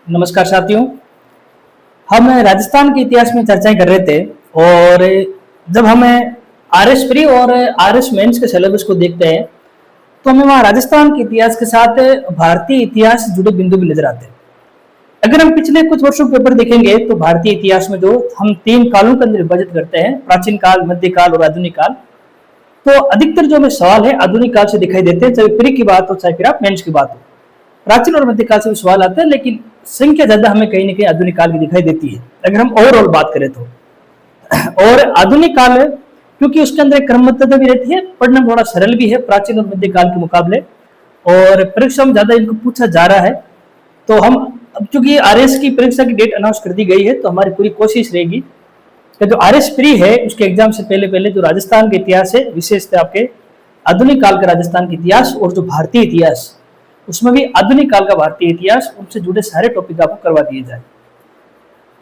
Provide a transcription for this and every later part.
नमस्कार साथियों। हम राजस्थान के इतिहास में चर्चाएं कर रहे थे और जब हमें आर एस प्री और आर एस मेंस के सिलेबस को देखते हैं तो हमें वहाँ राजस्थान के इतिहास के साथ भारतीय इतिहास से जुड़े बिंदु भी नजर आते हैं। अगर हम पिछले कुछ वर्षों के पेपर देखेंगे तो भारतीय इतिहास में जो हम 3 कालों के अंदर विभाजित करते हैं, प्राचीन काल, मध्यकाल और आधुनिक काल, तो अधिकतर जो हमें सवाल है आधुनिक काल से दिखाई देते हैं, चाहे प्री की बात हो चाहे फिर आप मेंस की बात हो। प्राचीन और मध्यकाल से भी सवाल आते हैं लेकिन संख्या ज्यादा हमें कहीं ना कहीं आधुनिक काल की दिखाई देती है अगर हम ओवरऑल बात करें तो। और आधुनिक काल है क्योंकि उसके अंदर एक क्रमबद्धता भी रहती है, पढ़ना थोड़ा सरल भी है प्राचीन और मध्यकाल के मुकाबले, और परीक्षा में ज्यादा इनको पूछा जा रहा है। तो हम अब चूंकि आरएस की परीक्षा की डेट अनाउंस कर दी गई है तो हमारी पूरी कोशिश रहेगी कि जो आरएस प्री है उसके एग्जाम से पहले पहले जो राजस्थान का इतिहास है, विशेषतः आपके आधुनिक काल का राजस्थान का इतिहास और जो भारतीय इतिहास उसमें भी आधुनिक काल का भारतीय इतिहास, उनसे जुड़े सारे टॉपिक आपको करवा दिए जाए।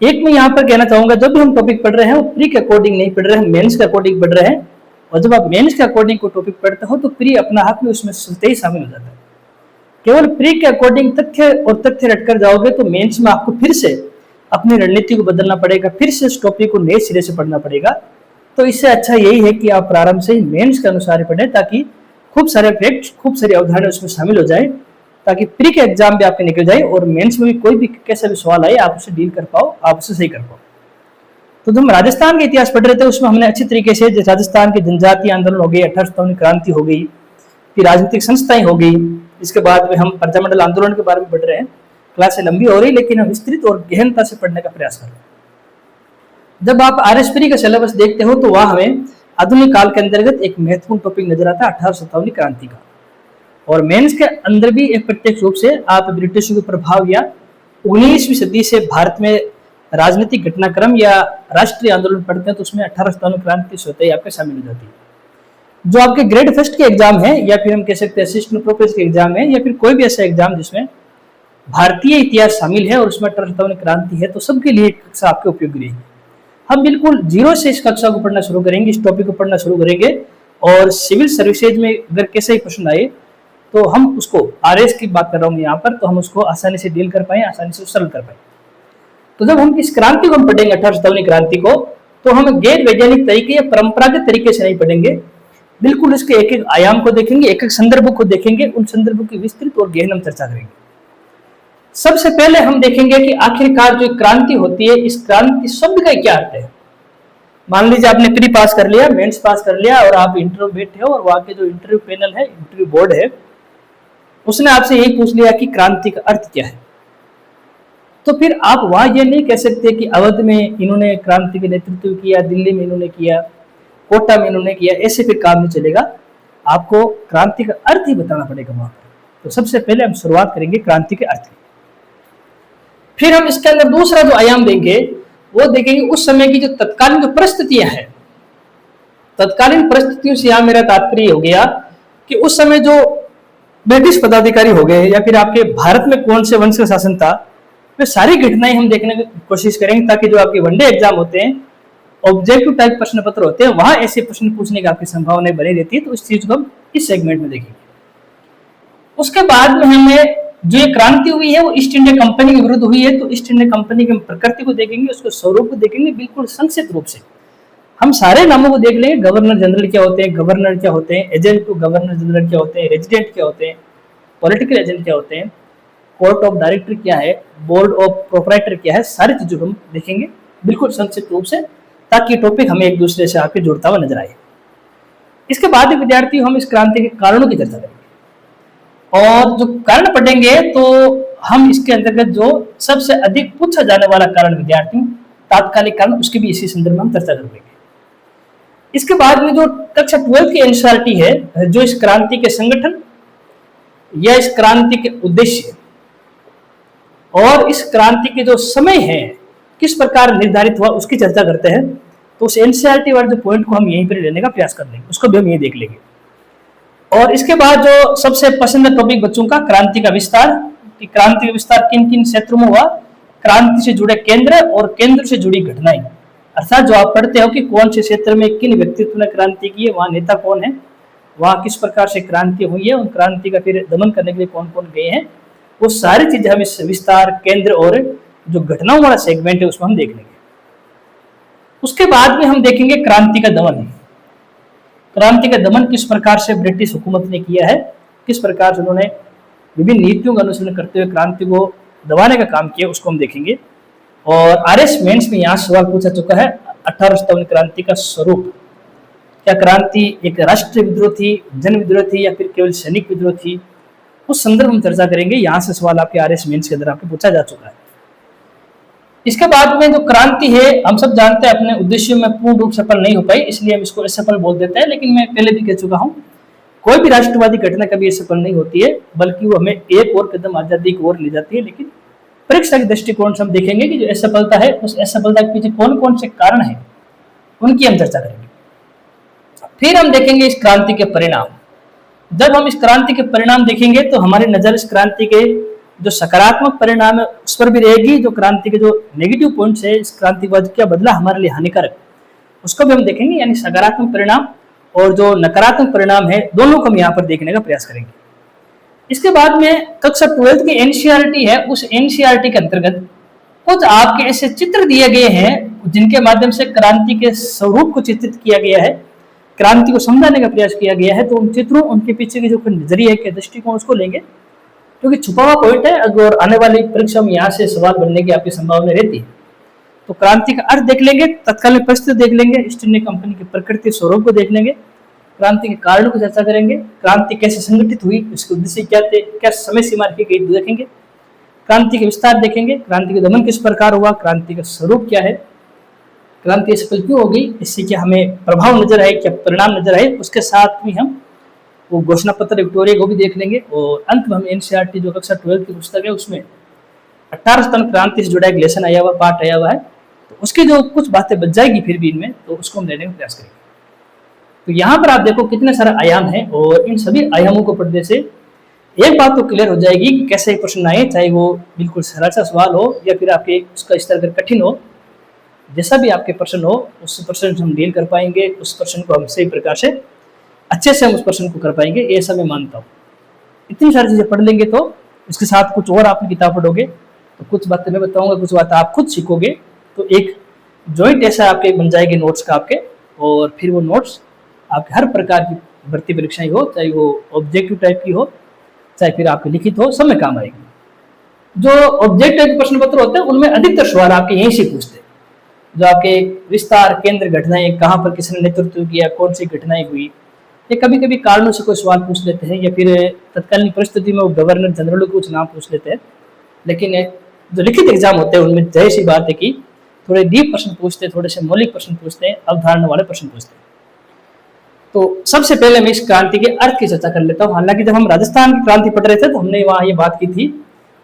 एक मैं यहाँ पर कहना चाहूंगा, जब भी हम टॉपिक पढ़ रहे हैं वो प्री के अकॉर्डिंग नहीं पढ़ रहे हैं, मेंस के अकॉर्डिंग पढ़ रहे हैं। और जब आप मेंस के अकॉर्डिंग को टॉपिक पढ़ते हो तो प्री अपना हाथ में उसमें स्वतः ही शामिल हो जाता है। केवल प्री के अकॉर्डिंग तथ्य रटकर जाओगे तो मेंस में आपको फिर से अपनी रणनीति को बदलना पड़ेगा, फिर से इस टॉपिक को नए सिरे से पढ़ना पड़ेगा। तो इससे अच्छा यही है कि आप प्रारंभ से ही मेंस के अनुसार ही पढ़ें ताकि खूब सारे फैक्ट, खूब सारी अवधारणा उसमें शामिल हो जाए, ताकि प्री के एग्जाम भी आपके निकल जाए और मेंस में भी कोई भी कैसा भी सवाल आए आप उसे डील कर पाओ, आप उसे सही कर पाओ। तो जब हम राजस्थान के इतिहास पढ़ रहे थे उसमें हमने अच्छी तरीके से राजस्थान के जनजातीय आंदोलन हो गई, 1857 क्रांति हो गई, फिर राजनीतिक संस्थाएं हो गई, इसके बाद में हम प्रजामंडल आंदोलन के बारे में पढ़ रहे हैं। क्लासें लंबी हो रही लेकिन हम विस्तृत और गहनता से पढ़ने का प्रयास कर रहे हैं। जब आप आर एस प्री का सिलेबस देखते हो तो वहां हमें आधुनिक काल के अंतर्गत एक महत्वपूर्ण टॉपिक नजर आता है 1857 क्रांति का, और मेंस के अंदर भी एक प्रत्यक्ष रूप से आप ब्रिटिशों के प्रभाव या 19वीं सदी से भारत में राजनीतिक घटनाक्रम या राष्ट्रीय आंदोलन पढ़ते हैं तो उसमें 1857 क्रांति स्वतः ही आपके शामिल हो जाती है। जो आपके ग्रेड फर्स्ट के एग्जाम है या फिर हम कह सकते हैं असिस्टेंट प्रोफेसर के एग्जाम है या फिर कोई भी ऐसा एग्जाम जिसमें भारतीय इतिहास शामिल है और उसमें 1857 क्रांति है, तो सबके लिए कक्षा आपके उपयोगी रहेगी। हम बिल्कुल जीरो से इस कक्षा को पढ़ना शुरू करेंगे, इस टॉपिक को पढ़ना शुरू करेंगे, और सिविल सर्विसेज में अगर कैसे ही प्रश्न आए तो हम उसको आरएस की बात कर रहा हूँ यहाँ पर, तो हम उसको आसानी से डील कर पाए, आसानी से सरल कर पाए। तो जब हम इस क्रांति को हम पढ़ेंगे 1857 क्रांति को, तो हम गैर वैज्ञानिक तरीके या परंपरागत तरीके से नहीं पढ़ेंगे, बिल्कुल इसके एक एक आयाम को देखेंगे, एक एक संदर्भ को देखेंगे, उन संदर्भों की विस्तृत और गहन हम चर्चा करेंगे। सबसे पहले हम देखेंगे कि आखिरकार जो क्रांति होती है, इस क्रांति शब्द का क्या अर्थ है। मान लीजिए आपने प्री पास कर लिया, मेंस पास कर लिया और आप इंटरव्यू बैठे हो और वहां के जो इंटरव्यू पैनल है, इंटरव्यू बोर्ड है, उसने आपसे यही पूछ लिया कि क्रांति का अर्थ क्या है, तो फिर आप वहां ये नहीं कह सकते कि अवध में इन्होंने क्रांति के नेतृत्व किया, दिल्ली में इन्होंने किया, कोटा में इन्होंने किया, ऐसे फिर काम नहीं चलेगा। आपको क्रांति का अर्थ ही बताना पड़ेगा वहां पर। तो सबसे पहले हम शुरुआत करेंगे क्रांति के अर्थ की, फिर हम इसके अंदर दूसरा जो आयाम देंगे वो देखेंगे उस समय की जो तत्कालीन जो परिस्थितियां हैं। तत्कालीन परिस्थितियों से यहां मेरा तात्पर्य हो गया कि उस समय जो ब्रिटिश पदाधिकारी हो गए या फिर आपके भारत में कौन से वंश का शासन था, वे सारी घटनाएं हम देखने की कोशिश करेंगे ताकि जो आपके वनडे एग्जाम होते हैं, ऑब्जेक्टिव टाइप प्रश्न पत्र होते हैं, वहां ऐसे प्रश्न पूछने की आपकी संभावना बनी रहती है। तो इस चीज को हम इस सेगमेंट में देखेंगे। उसके बाद में हमें जो ये क्रांति हुई है वो ईस्ट इंडिया कंपनी के विरुद्ध हुई है, तो ईस्ट इंडिया कंपनी की प्रकृति को देखेंगे, उसके स्वरूप को देखेंगे बिल्कुल संक्षिप्त रूप से। हम सारे नामों को देख लेंगे, गवर्नर जनरल क्या होते हैं, गवर्नर क्या होते हैं, एजेंट टू गवर्नर जनरल क्या होते हैं, रेजिडेंट क्या होते हैं, पॉलिटिकल एजेंट क्या होते हैं, कोर्ट ऑफ डायरेक्टर क्या है, बोर्ड ऑफ प्रोपराइटर क्या है, सारी चीजों को हम देखेंगे बिल्कुल संक्षिप्त रूप से, ताकि टॉपिक हमें एक दूसरे से आके जुड़ता हुआ नजर आए। इसके बाद विद्यार्थी हम इस क्रांति के कारणों की चर्चा करेंगे, और जो कारण पढ़ेंगे तो हम इसके अंतर्गत जो सबसे अधिक पूछा जाने वाला कारण विद्यार्थियों तात्कालिक कारण, उसकी भी इसी संदर्भ में हम चर्चा करेंगे। इसके बाद में जो कक्षा 12 की एनसीईआरटी है, जो इस क्रांति के संगठन या इस क्रांति के उद्देश्य और इस क्रांति के जो समय है किस प्रकार निर्धारित हुआ उसकी चर्चा करते हैं। तो उस एनसीईआरटी वाले जो पॉइंट को हम यहीं पर लेने का प्रयास कर लेंगे, उसको भी हम यही देख लेंगे। और इसके बाद जो सबसे पसंद टॉपिक बच्चों का, क्रांति का विस्तार, कि क्रांति का विस्तार किन किन क्षेत्रों में हुआ, क्रांति से जुड़े केंद्र और केंद्र से जुड़ी घटनाएं, अर्थात जो आप पढ़ते हो कि कौन से क्षेत्र में किन व्यक्तित्व ने क्रांति की है, वहाँ नेता कौन है, वहाँ किस प्रकार से क्रांति हुई है, उन क्रांति का फिर दमन करने के लिए कौन कौन गए हैं, वो सारी चीजें हम इस विस्तार, केंद्र और जो घटनाओं वाला सेगमेंट है उसमें हम देख लेंगे। उसके बाद में हम देखेंगे क्रांति का दमन। क्रांति का दमन किस प्रकार से ब्रिटिश हुकूमत ने किया है, किस प्रकार से उन्होंने विभिन्न नीतियों का अनुसरण करते हुए क्रांति को दबाने का काम किया, उसको हम देखेंगे। और आरएस मेंस में यहाँ सवाल पूछा चुका है 1857 क्रांति का स्वरूप। क्या क्रांति एक राष्ट्रीय विद्रोह थी, जन विद्रोह थी, या फिर केवल सैनिक विद्रोह थी, उस संदर्भ में चर्चा करेंगे। यहाँ से सवाल आपके आरएस मेंस के अंदर आपको पूछा जा चुका है। इसके बाद में जो क्रांति है, हम सब जानते हैं अपने उद्देश्यों में पूर्ण रूप सफल नहीं हो पाई, इसलिए हम इसको असफल बोल देते हैं। लेकिन मैं पहले भी कह चुका हूँ, कोई भी राष्ट्रवादी घटना कभी असफल नहीं होती है, बल्कि वो हमें एक और कदम आजादी की ओर ले जाती है। लेकिन परीक्षा के दृष्टिकोण से हम देखेंगे कि जो असफलता है, उस असफलता के पीछे कौन कौन से कारण है, उनकी हम चर्चा करेंगे। फिर हम देखेंगे इस क्रांति के परिणाम। जब हम इस क्रांति के परिणाम देखेंगे तो हमारी नजर इस क्रांति के जो सकारात्मक परिणाम है उस पर भी रहेगी, जो क्रांति के जो नेगेटिव पॉइंट्स है, इस क्रांति के बाद क्या बदला हमारे लिए हानिकारक, उसको भी हम देखेंगे। यानी सकारात्मक परिणाम और जो नकारात्मक परिणाम है, दोनों को हम यहाँ पर देखने का प्रयास करेंगे। इसके बाद में कक्षा 12 की एनसीईआरटी है, उस एनसीईआरटी के अंतर्गत कुछ आपके ऐसे चित्र दिए गए हैं जिनके माध्यम से क्रांति के स्वरूप को चित्रित किया गया है, क्रांति को समझाने का प्रयास किया गया है। तो उन चित्रों, उनके पीछे की जो नजरिया के दृष्टिकोण, उसको लेंगे, क्योंकि छुपा हुआ पॉइंट है। अगर आने वाली परीक्षा में यहाँ से सवाल बनने की आपकी संभावना रहती है। तो क्रांति का अर्थ देख लेंगे, तत्कालीन परिस्थिति देख लेंगे, ईस्ट इंडिया कंपनी की प्रकृति स्वरूप को देख लेंगे, क्रांति के कारणों की चर्चा करेंगे, क्रांति कैसे संगठित हुई, उसके उद्देश्य क्या थे, क्या समय सीमा रखी गई देखेंगे, क्रांति के विस्तार देखेंगे, क्रांति का दमन किस प्रकार हुआ, क्रांति का स्वरूप क्या है, क्रांति सफल क्यों हो गई, इससे क्या हमें प्रभाव नजर आए, क्या परिणाम नजर आए। उसके साथ में हम वो घोषणा पत्र विक्टोरिया को भी देख लेंगे। और अंत में हम एनसीईआरटी जो कक्षा 12 की पुस्तक है उसमें 1857 क्रांति से जुड़ा एक लेसन आया हुआ, पाठ आया हुआ है, तो उसकी जो कुछ बातें बच जाएगी फिर भी इनमें, तो उसको हम लेने का प्रयास करेंगे। तो यहाँ पर आप देखो कितने सारे आयाम हैं, और इन सभी आयामों को पढ़ने से एक बात तो क्लियर हो जाएगी कि कैसे प्रश्न आए, चाहे वो बिल्कुल सरल सा सवाल हो या फिर आपके उसका स्तर अगर कठिन हो, जैसा भी आपके प्रश्न हो उस प्रश्न से हम डील कर पाएंगे, उस प्रश्न को हम सही प्रकार से अच्छे से हम उस प्रश्न को कर पाएंगे, ये ऐसा मैं मानता हूँ। इतनी सारी चीजें पढ़ लेंगे तो इसके साथ कुछ और आपने किताब पढ़ोगे तो कुछ बातें मैं बताऊंगा, कुछ बातें आप खुद सीखोगे, तो एक जॉइंट ऐसा आपके बन जाएंगे नोट्स का आपके। और फिर वो नोट्स आपके हर प्रकार की भर्ती परीक्षाएं हो, चाहे वो ऑब्जेक्टिव टाइप की हो, चाहे फिर आपके लिखित हो, सब में काम आएगी। जो ऑब्जेक्टिव प्रश्न पत्र होते हैं उनमें अधिकतर सवाल आपके यहीं से पूछते हैं, जो आपके विस्तार, केंद्र, घटनाएं, कहाँ पर किसने नेतृत्व किया, कौन सी घटनाएं हुई, ये कभी कभी कारणों से कोई सवाल पूछ लेते हैं, या फिर तत्कालीन परिस्थिति में वो गवर्नर जनरल को कुछ नाम पूछ लेते हैं। लेकिन जो लिखित एग्जाम होते हैं उनमें जाहिर सी बात है कि थोड़े डीप प्रश्न पूछते हैं, थोड़े से मौलिक प्रश्न पूछते हैं, अवधारणा वाले प्रश्न पूछते हैं। तो सबसे पहले मैं इस क्रांति के अर्थ की चर्चा कर लेता हूँ। हालांकि जब हम राजस्थान की क्रांति पढ़ रहे थे तो हमने वहाँ ये बात की थी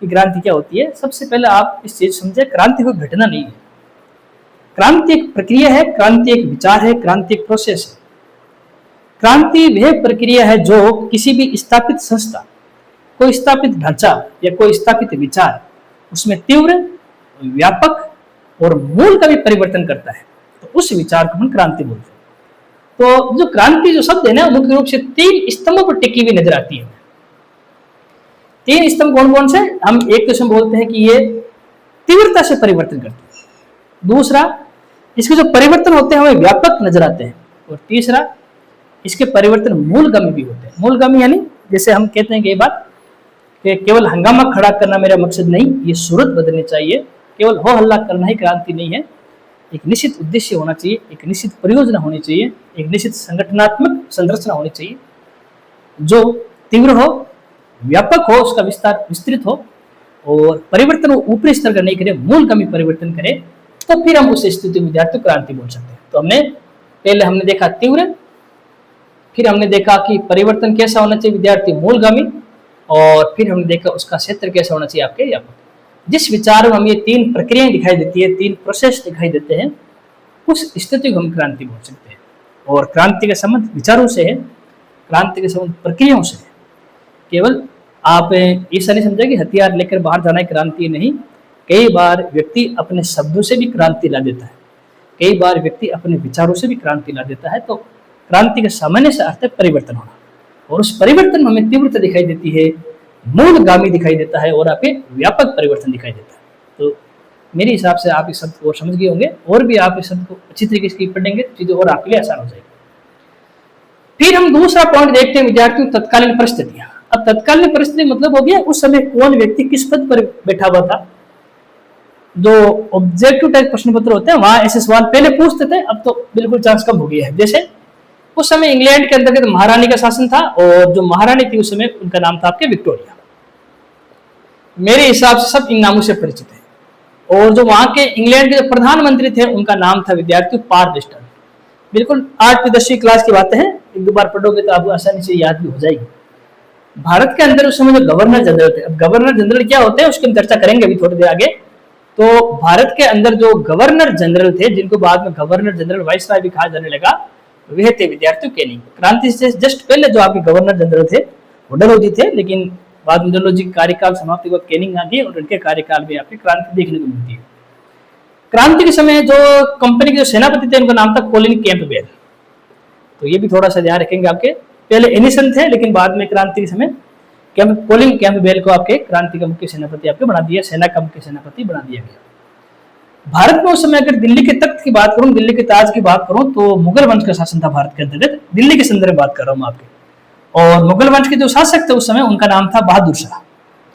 कि क्रांति क्या होती है। सबसे पहले आप इस चीज समझे, क्रांति कोई घटना नहीं है, क्रांति एक प्रक्रिया है, क्रांति एक विचार है, क्रांति एक प्रोसेस है। क्रांति वह प्रक्रिया है जो किसी भी स्थापित संस्था, कोई स्थापित ढांचा या कोई स्थापित विचार, उसमें तीव्र, व्यापक और मूल का भी परिवर्तन करता है, तो उस विचार को हम क्रांति बोलते हैं। तो जो क्रांति जो शब्द है ना, मुख्य रूप से 3 स्तंभों पर टिकी हुई नजर आती है। 3 स्तंभ कौन कौन से? हम एक तो बोलते हैं कि ये तीव्रता से परिवर्तन करते हैं, दूसरा इसके जो परिवर्तन होते हैं हमें व्यापक नजर आते हैं, और तीसरा इसके परिवर्तन मूलगामी भी होते हैं। मूलगामी यानी जैसे हम कहते हैं कि ये बात कि केवल हंगामा खड़ा करना मेरा मकसद नहीं, ये सूरत बदलनी चाहिए, केवल हो हल्ला करना ही क्रांति नहीं है, एक निश्चित उद्देश्य होना चाहिए, एक निश्चित परियोजना होनी चाहिए, एक निश्चित संगठनात्मक संरचना होनी चाहिए जो तीव्र हो, व्यापक हो, उसका विस्तार विस्तृत हो, और परिवर्तन वो ऊपरी स्तर का नहीं करे, मूलगामी परिवर्तन करे, तो फिर हम उस स्थिति विद्यार्थी क्रांति बोल सकते हैं। तो हमने देखा तीव्र, फिर हमने देखा कि परिवर्तन कैसा होना चाहिए विद्यार्थी, मूलगामी, और फिर हमने देखा उसका क्षेत्र कैसा होना चाहिए आपके व्यापक। जिस विचार में हम ये 3 प्रक्रियाएं दिखाई देती है, 3 प्रोसेस दिखाई देते हैं, उस स्थिति को हम क्रांति बोल सकते हैं। और क्रांति का संबंध विचारों से है, क्रांति का संबंध प्रक्रियाओं से है। केवल आप ऐसा नहीं समझे कि हथियार लेकर बाहर जाना है क्रांति नहीं। कई बार व्यक्ति अपने शब्दों से भी क्रांति ला देता है, कई बार व्यक्ति अपने विचारों से भी क्रांति ला देता है। तो क्रांति का सामान्य से अर्थ है परिवर्तन होना, और उस परिवर्तन में हमें तीव्रता दिखाई देती है, मूलगामी दिखाई देता है और आपके व्यापक परिवर्तन दिखाई देता है। तो मेरे हिसाब से आप इस शब्द को समझ गए होंगे, और भी आप इस शब्द को अच्छी तरीके से पढ़ेंगे तो चीजें और आपके लिए आसान हो जाएगी। फिर हम दूसरा पॉइंट देखते हैं विद्यार्थियों, तत्कालीन परिस्थितियां। अब तत्कालीन परिस्थिति मतलब हो गया उस समय कौन व्यक्ति किस पद पर बैठा हुआ था। जो ऑब्जेक्टिव टाइप प्रश्न पत्र होते हैं वहां ऐसे सवाल पहले पूछते थे, अब तो बिल्कुल चांस कम हो गया है। जैसे उस समय इंग्लैंड के अंतर्गत महारानी का शासन था, और जो महारानी थी उस समय उनका नाम था आपके विक्टोरिया। मेरे हिसाब से सब इन नामों से परिचित है। और जो वहां के इंग्लैंड के जो प्रधानमंत्री थे उनका नाम था विद्यार्थी पारलिस्टन। बिल्कुल 8वीं 10वीं क्लास की बातें हैं, एक दो बार पढ़ोगे तो आपको आसानी से याद भी हो जाएगी। भारत के अंदर उस समय जो गवर्नर जनरल थे, अब गवर्नर जनरल क्या होते हैं उसकी हम चर्चा करेंगे अभी थोड़ी देर आगे। तो भारत के अंदर जो गवर्नर जनरल थे, जिनको बाद में गवर्नर जनरल वाइसराय भी कहा जाने लगा, वह थे विद्यार्थियों केनिंग। क्रांति से जस्ट पहले जो आपके गवर्नर जनरल थे वो डलहौजी थे, लेकिन बाद में डलहौजी कार्यकाल समाप्ति के बाद केनिंग आ गए, और उनके कार्यकाल में आपकी क्रांति देखने को मिलती है। क्रांति के समय जो कंपनी के जो सेनापति थे उनका नाम था कोलिन कैंपबेल। तो ये भी थोड़ा सा ध्यान रखेंगे। आपके पहले एनिसन थे, लेकिन बाद में क्रांति के समय कोलिन कैंपबेल को आपके क्रांति का मुख्य सेनापति आपके बना दिया, सेना का मुख्य सेनापति बना दिया गया। भारत में उस समय अगर दिल्ली के तख्त की बात करूं, दिल्ली के ताज की बात करूं, तो मुगल वंश का शासन था भारत के अंतर्गत। दिल्ली के संदर्भ में बात कर रहा हूं आपके। और मुगल वंश के जो शासक थे उस समय उनका नाम था बहादुर शाह।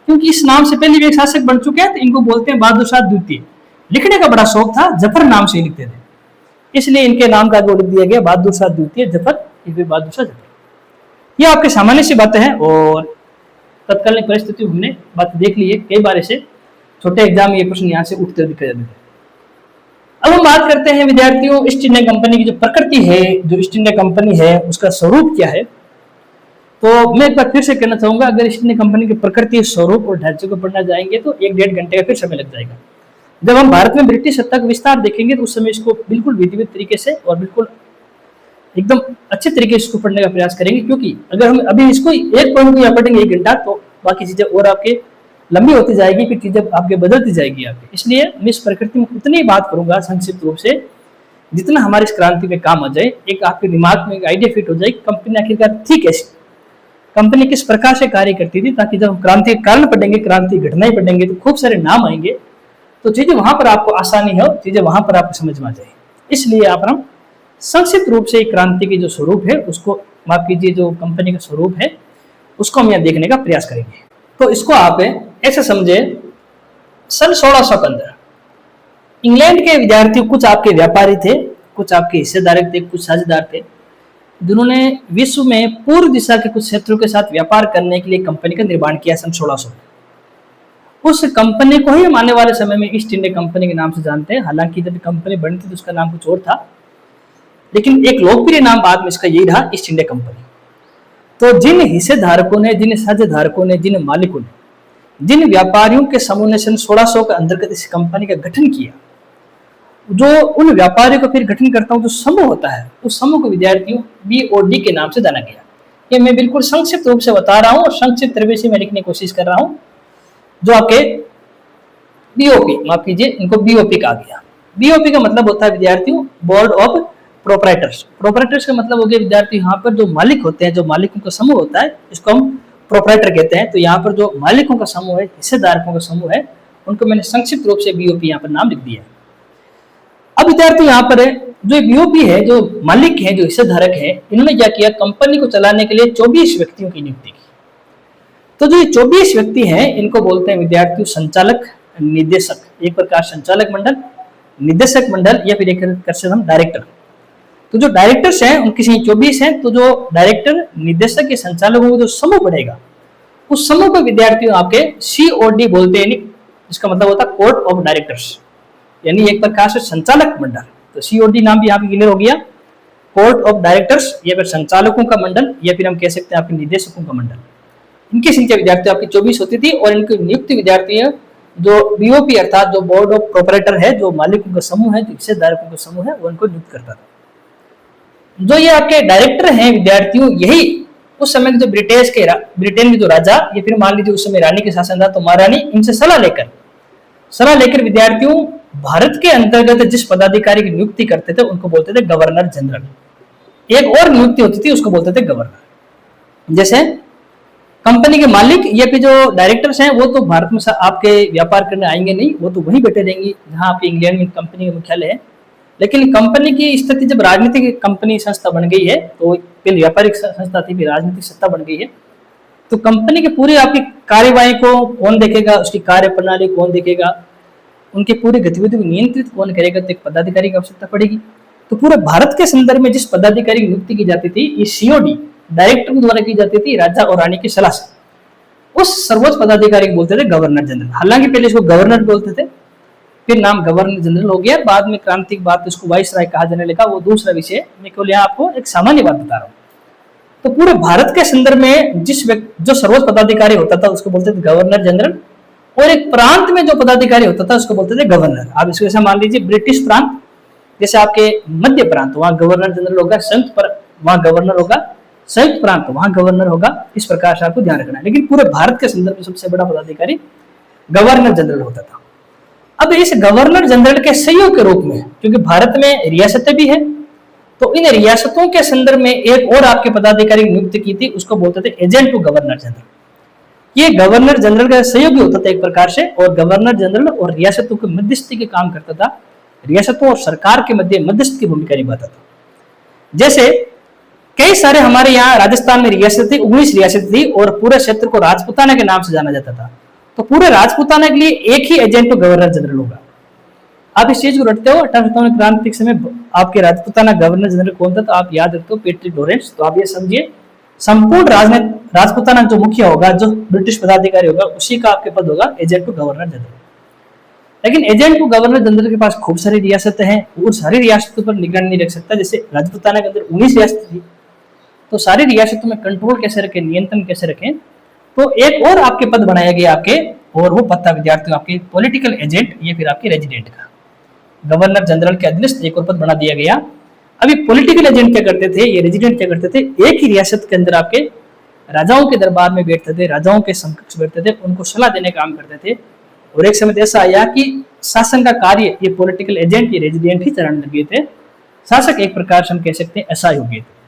क्योंकि इस नाम से पहले भी एक शासक बन चुके हैं तो इनको बोलते हैं बहादुर शाह द्वितीय। लिखने का बड़ा शौक था, जफर नाम से लिखते थे, इसलिए इनके नाम का लिख दिया गया बहादुर शाह द्वितीय जफर, बहादुर शाह जफर। ये आपके सामान्य सी बातें हैं, और तत्कालीन परिस्थिति हमने बात देख ली है। कई बार ऐसे छोटे एग्जाम में ये प्रश्न यहाँ से उठते दिखाई देते हैं। अब हम बात करते हैं विद्यार्थियों ईस्ट इंडिया कंपनी की जो प्रकृति है, जो ईस्ट इंडिया कंपनी है उसका स्वरूप क्या है। तो मैं एक बार फिर से कहना चाहूंगा, अगर ईस्ट इंडिया कंपनी की प्रकृति, स्वरूप और ढांचे को पढ़ना जाएंगे तो 1-1.5 घंटे का फिर समय लग जाएगा। जब हम भारत में ब्रिटिश सत्ता का विस्तार देखेंगे तो उस समय इसको बिल्कुल विधिवत तरीके से और बिल्कुल एकदम अच्छे तरीके से इसको पढ़ने का प्रयास करेंगे। क्योंकि अगर हम अभी इसको एक पॉइंट को पढ़ेंगे 1 घंटा तो बाकी चीजें और आपके लंबी होती जाएगी, फिर चीजें आपके बदलती जाएगी आपके। इसलिए मैं इस प्रकृति में उतनी ही बात करूंगा संक्षिप्त रूप से जितना हमारी इस क्रांति में काम आ जाए, एक आपके दिमाग में एक आइडिया फिट हो जाए कंपनी आखिरकार थी कैसी, कंपनी किस प्रकार से कार्य करती थी, ताकि जब हम क्रांति के कारण पढ़ेंगे, क्रांति घटनाएं पढ़ेंगे तो खूब सारे नाम आएंगे, तो चीजें वहां पर आपको आसानी हो, चीजें वहां पर आपको समझ में आ जाए। इसलिए आप हम संक्षिप्त रूप से क्रांति की जो स्वरूप है उसको, माफ कीजिए, जो कंपनी का स्वरूप है उसको हम यहाँ देखने का प्रयास करेंगे। तो इसको आप ऐसे समझे, सन 1615 इंग्लैंड के विद्यार्थी, कुछ आपके व्यापारी थे, कुछ आपके हिस्सेदार थे, कुछ साझेदार थे, जिन्होंने विश्व में पूर्व दिशा के कुछ क्षेत्रों के साथ व्यापार करने के लिए कंपनी का निर्माण किया सन 1600। उस कंपनी को ही हम आने वाले समय में ईस्ट इंडिया कंपनी के नाम से जानते हैं। हालांकि जब कंपनी बनी थी तो उसका नाम कुछ और था, लेकिन एक लोकप्रिय नाम बाद में इसका यही रहा, ईस्ट इंडिया कंपनी। तो जिन हिस्सेधारकों ने, जिन साझेदारकों ने, जिन मालिकों ने, जिन व्यापारियों के समूह ने सन 1600 के अंतर्गत इस कंपनी का गठन किया, जो उन व्यापारियों का फिर गठन करता हूं जो समूह होता है, उस समूह को विद्यार्थियों BOD के नाम से जाना गया। ये मैं बिल्कुल संक्षिप्त रूप से बता रहा हूं और संक्षिप्त तरह से मैं लिखने की कोशिश कर रहा हूं। जो आपके BOP, माफ कीजिए, इनको BOP कहा गया। BOP का मतलब होता है विद्यार्थियों बोर्ड ऑफ प्रोपराइटर्स। प्रोपराइटर्स का मतलब हो गया विद्यार्थी, यहाँ पर जो मालिक होते हैं, जो मालिकों का समूह होता है, इसको हम प्रोपराइटर कहते हैं। तो यहाँ पर जो मालिकों का समूह है, हिस्सेदारकों का समूह है, उनको मैंने संक्षिप्त रूप से BOP यहाँ पर नाम लिख दिया। अब विद्यार्थी यहाँ पर जो BOP है, जो मालिक है, जो हिस्सेधारक है, इन्होंने क्या किया, कंपनी को चलाने के लिए 24 व्यक्तियों की नियुक्ति की। तो जो 24 व्यक्ति हैं इनको बोलते हैं विद्यार्थियों संचालक, निदेशक, एक प्रकार संचालक मंडल, निदेशक मंडल, या फिर एक प्रकार से हम डायरेक्टर। तो जो डायरेक्टर्स हैं उनकी संख्या 24 हैं। तो जो डायरेक्टर, निदेशक के संचालकों को जो समूह बढ़ेगा, उस समूह को विद्यार्थियों आपके COD बोलते हैं, जिसका मतलब होता है कोर्ट ऑफ डायरेक्टर्स, यानी एक प्रकार से संचालक मंडल। तो COD नाम भी यहाँ पे क्लियर हो गया, कोर्ट ऑफ डायरेक्टर्स, या फिर संचालकों का मंडल, या फिर हम कह सकते हैं आपके निदेशकों का मंडल। इनकी संख्या विद्यार्थियों आपकी 24 होती थी, और इनकी नियुक्ति विद्यार्थियों जो BOP अर्थात जो बोर्ड ऑफ प्रोपराइटर है, जो मालिकों का समूह है, जो हिस्सेदारकों का समूह है, वो इनको नियुक्त करता था। जो ये आपके डायरेक्टर हैं विद्यार्थियों, यही उस समय जो ब्रिटेन के जो राजा, या फिर मान लीजिए उस समय रानी के शासन था, तो महारानी इनसे सलाह लेकर विद्यार्थियों भारत के अंतर्गत जिस पदाधिकारी की नियुक्ति करते थे उनको बोलते थे गवर्नर जनरल। एक और नियुक्ति होती थी उसको बोलते थे गवर्नर। जैसे कंपनी के मालिक या फिर जो डायरेक्टर्स हैं वो तो भारत में आपके व्यापार करने आएंगे नहीं, वो तो वहीं बैठे रहेंगी जहां आपके इंग्लैंड में कंपनी का मुख्यालय है। लेकिन कंपनी की स्थिति जब राजनीतिक कंपनी संस्था बन गई है, तो पहले व्यापारिक संस्था थी, फिर राजनीतिक सत्ता बन गई है, तो कंपनी के पूरी आपकी कार्यवाही को कौन देखेगा, उसकी कार्य प्रणाली कौन देखेगा, उनकी पूरी गतिविधि को नियंत्रित कौन करेगा, तो एक पदाधिकारी की आवश्यकता पड़ेगी। तो पूरे भारत के संदर्भ में जिस पदाधिकारी की नियुक्ति की जाती थी, ये सीओडी डायरेक्टर द्वारा की जाती थी राजा और रानी की सलाह से। उस सर्वोच्च पदाधिकारी को बोलते थे गवर्नर जनरल। हालांकि पहले इसको गवर्नर बोलते थे, फिर नाम गवर्नर जनरल हो गया, बाद में क्रांति के बाद इसको वाइसराय कहा जाने लगा, वो दूसरा विषय। मैं केवल यहाँ आपको एक सामान्य बात बता रहा हूँ। तो पूरे भारत के संदर्भ में जो सर्वोच्च पदाधिकारी होता था उसको बोलते थे गवर्नर जनरल, और एक प्रांत में जो पदाधिकारी होता था उसको बोलते थे गवर्नर। आप इसको ऐसा मान लीजिए, ब्रिटिश प्रांत जैसे आपके मध्य प्रांत, वहां गवर्नर जनरल होगा, वहां गवर्नर होगा, संयुक्त प्रांत वहां गवर्नर होगा। इस प्रकार से आपको ध्यान रखना है। लेकिन पूरे भारत के संदर्भ में सबसे बड़ा पदाधिकारी गवर्नर जनरल होता था। अब इस गवर्नर जनरल के सहयोग के रूप में, क्योंकि भारत में रियासतें भी है, तो इन रियासतों के संदर्भ में एक और आपके पदाधिकारी नियुक्त की थी, उसको बोलते थे एजेंट टू गवर्नर जनरल। ये गवर्नर जनरल का सहयोगी होता था एक प्रकार से, और गवर्नर जनरल और रियासतों के मध्यस्थी के काम करता था, रियासतों और सरकार के मध्य मध्यस्थ की भूमिका निभाता था। जैसे कई सारे हमारे यहाँ राजस्थान में रियासत थी, 19 रियासत थी, और पूरे क्षेत्र को राजपुताना के नाम से जाना जाता था। तो पूरे राजपुताना के लिए एक ही एजेंट टू गवर्नर जनरल होगा। आप इस चीज को रटते हो। 1857 क्रांति के समय आपके राजपुताना गवर्नर जनरल कौन था, तो आप याद रखते हो पैट्रिक लॉरेंस। तो आप ये समझिए, संपूर्ण राजपुताना जो मुखिया होगा, जो ब्रिटिश पदाधिकारी होगा, उसी का आपके पद होगा एजेंट टू गवर्नर जनरल। लेकिन एजेंट टू गवर्नर जनरल के पास खूब सारी रियासतें हैं, वो सारी रियासतों पर निगरानी नहीं रख सकता। जैसे राजपुताना के अंदर 19 रियासतें थी, तो सारी रियासतों में कंट्रोल कैसे रखें, नियंत्रण कैसे रखें। तो एक और आपके पद बनाया गया आपके, और वो पद था विद्यार्थियों आपके पॉलिटिकल एजेंट या फिर आपके रेजिडेंट का। गवर्नर जनरल के अधीनस्थ एक और पद बना दिया गया। अभी पॉलिटिकल एजेंट क्या करते थे, ये रेजिडेंट क्या करते थे, एक ही रियासत के अंदर आपके राजाओं के दरबार में बैठते थे, राजाओं के समकक्ष बैठते थे, उनको सलाह देने का काम करते थे। और एक समय ऐसा आया कि शासन का कार्य ये पॉलिटिकल एजेंट, ये रेजिडेंट ही चलाने लगे थे। शासक एक प्रकार से हम कह सकते हैं ऐसा ही हो गए थे।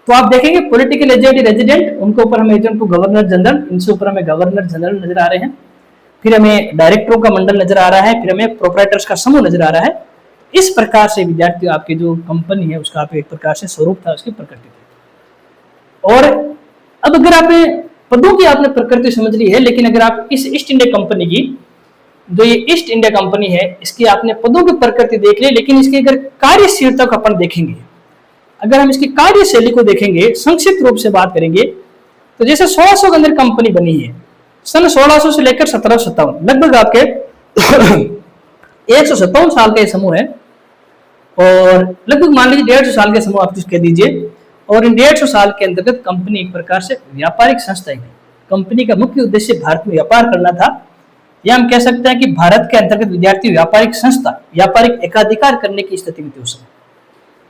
तो आप देखेंगे पॉलिटिकल एजेंट, रेजिडेंट, उनके ऊपर हमें एजेंट टू गवर्नर जनरल, इनसे ऊपर हमें गवर्नर जनरल नजर आ रहे हैं। फिर हमें डायरेक्टरों का मंडल नजर आ रहा है, फिर हमें प्रोपराइटर्स का समूह नजर आ रहा है। इस प्रकार से विद्यार्थियों आपकी जो कंपनी है उसका आप एक प्रकार से स्वरूप था, उसकी प्रकृति थी। और अब अगर आपने पदों की आपने प्रकृति समझ ली है, लेकिन अगर आप इस ईस्ट इंडिया कंपनी की, जो ये ईस्ट इंडिया कंपनी है, इसकी आपने पदों की प्रकृति देख ली, लेकिन इसकी अगर कार्यशीलता को अपन देखेंगे, अगर हम इसकी कार्यशैली को देखेंगे, संक्षिप्त रूप से बात करेंगे, तो जैसे 1600 के अंदर कंपनी बनी है, सन 1600 से लेकर 1757 लगभग आपके 157 साल का समूह है। और लगभग मान लीजिए 150 साल के समूह आप कह दीजिए। और इन 150 साल के अंतर्गत कंपनी एक प्रकार से व्यापारिक संस्था थी। कंपनी का मुख्य उद्देश्य भारत में व्यापार करना था, या हम कह सकते हैं कि भारत के अंतर्गत विद्यार्थी व्यापारिक संस्था, व्यापारिक एकाधिकार करने की स्थिति में थी उस समय।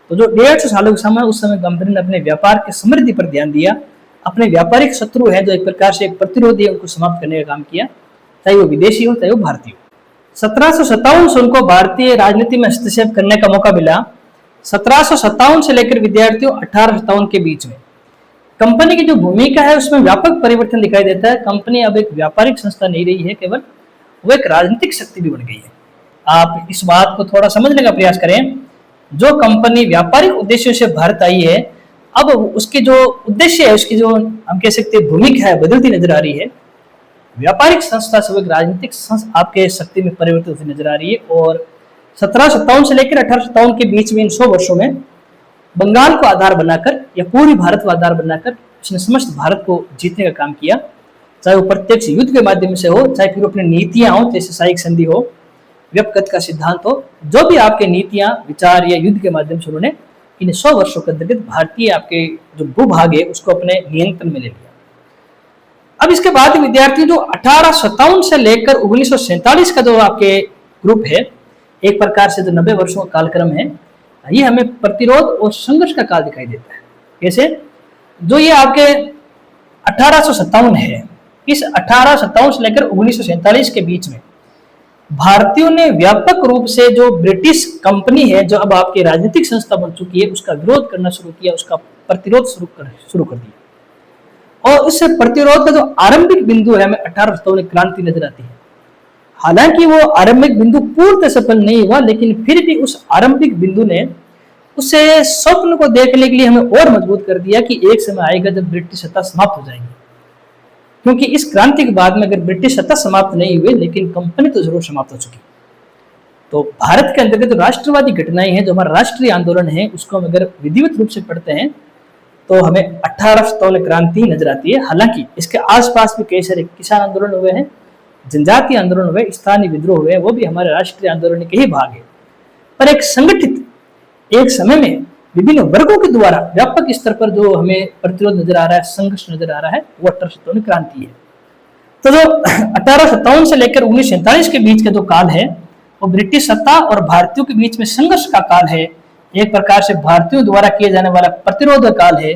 तो जो 150 सालों का समय, उस समय कंपनी ने अपने व्यापार की समृद्धि पर ध्यान दिया, अपने व्यापारिक शत्रु है जो एक प्रकार से एक प्रतिरोधी है, उनको समाप्त करने का काम किया, चाहे वो विदेशी हो चाहे वो भारतीय हो। 1757 से उनको भारतीय राजनीति में हस्तक्षेप करने का मौका मिला। 1757 से लेकर विद्यार्थियों 1857 के बीच में कंपनी की जो भूमिका है उसमें व्यापक परिवर्तन दिखाई देता है। कंपनी अब एक व्यापारिक संस्था नहीं रही है केवल, वो एक राजनीतिक शक्ति भी बन गई है। आप इस बात को थोड़ा समझने का प्रयास करें। जो कंपनी व्यापारिक उद्देश्यों से भारत आई है, अब उसके जो उद्देश्य है, उसकी जो हम कह सकते हैं भूमिका है, बदलती नजर आ रही है। व्यापारिक संस्था से एक राजनीतिक आपके शक्ति में परिवर्तित होती नजर आ रही है। और 1757 से लेकर 1857 के बीच में इन 100 वर्षों में बंगाल को आधार बनाकर या पूरी भारत को आधार बनाकर उसने समस्त भारत को जीतने का काम किया, चाहे वो प्रत्यक्ष युद्ध के माध्यम से हो, चाहे फिर अपनी नीतियां हो, जैसे साइक संधि हो, व्यपगत का सिद्धांत हो, जो भी आपके नीतियां, विचार या युद्ध के माध्यम से उन्होंने इन 100 वर्षों के अंतर्गत भारतीय आपके जो भूभाग है उसको अपने नियंत्रण में ले लिया। अब इसके बाद विद्यार्थी जो 1857 से लेकर 1947 का जो आपके ग्रुप है, एक प्रकार से जो 90 वर्षों का कालक्रम है, ये हमें प्रतिरोध और संघर्ष का काल दिखाई देता है। कैसे? जो ये आपके 1857 है, इस 1857 से लेकर 1947 के बीच में भारतीयों ने व्यापक रूप से जो ब्रिटिश कंपनी है, जो अब आपकी राजनीतिक संस्था बन चुकी है, उसका विरोध करना शुरू किया, उसका प्रतिरोध शुरू कर दिया। और इससे प्रतिरोध का जो आरंभिक बिंदु है हमें 1857 क्रांति नजर आती है। हालांकि वो आरंभिक बिंदु पूर्णतः सफल नहीं हुआ, लेकिन फिर भी उस आरंभिक बिंदु ने उसे स्वप्न को देखने के लिए हमें और मजबूत कर दिया कि एक समय आएगा जब ब्रिटिश सत्ता समाप्त हो जाएगी। क्योंकि इस क्रांति के बाद में अगर ब्रिटिश सत्ता समाप्त नहीं हुई, लेकिन कंपनी तो जरूर समाप्त हो चुकी। तो भारत के अंतर्गत जो राष्ट्रवादी घटनाएं हैं, जो हमारा राष्ट्रीय आंदोलन है, उसको हम अगर विधिवत रूप से पढ़ते हैं तो हमें 1857 क्रांति नजर आती है। हालांकि इसके आसपास भी कई सारे किसान आंदोलन हुए हैं, जनजातीय आंदोलन हुए, स्थानीय विद्रोह हुए, वो भी हमारे राष्ट्रीय आंदोलन के ही भाग है। पर एक संगठित एक समय में विभिन्न वर्गों के द्वारा व्यापक स्तर पर जो हमें प्रतिरोध नजर आ रहा है, संघर्ष नजर आ रहा है, वो 1857 क्रांति है। तो जो 1857 से लेकर 1947 के बीच का जो काल है, वो ब्रिटिश सत्ता और भारतीयों के बीच में संघर्ष का काल है। एक प्रकार से भारतीयों द्वारा किए जाने वाला प्रतिरोध का काल है।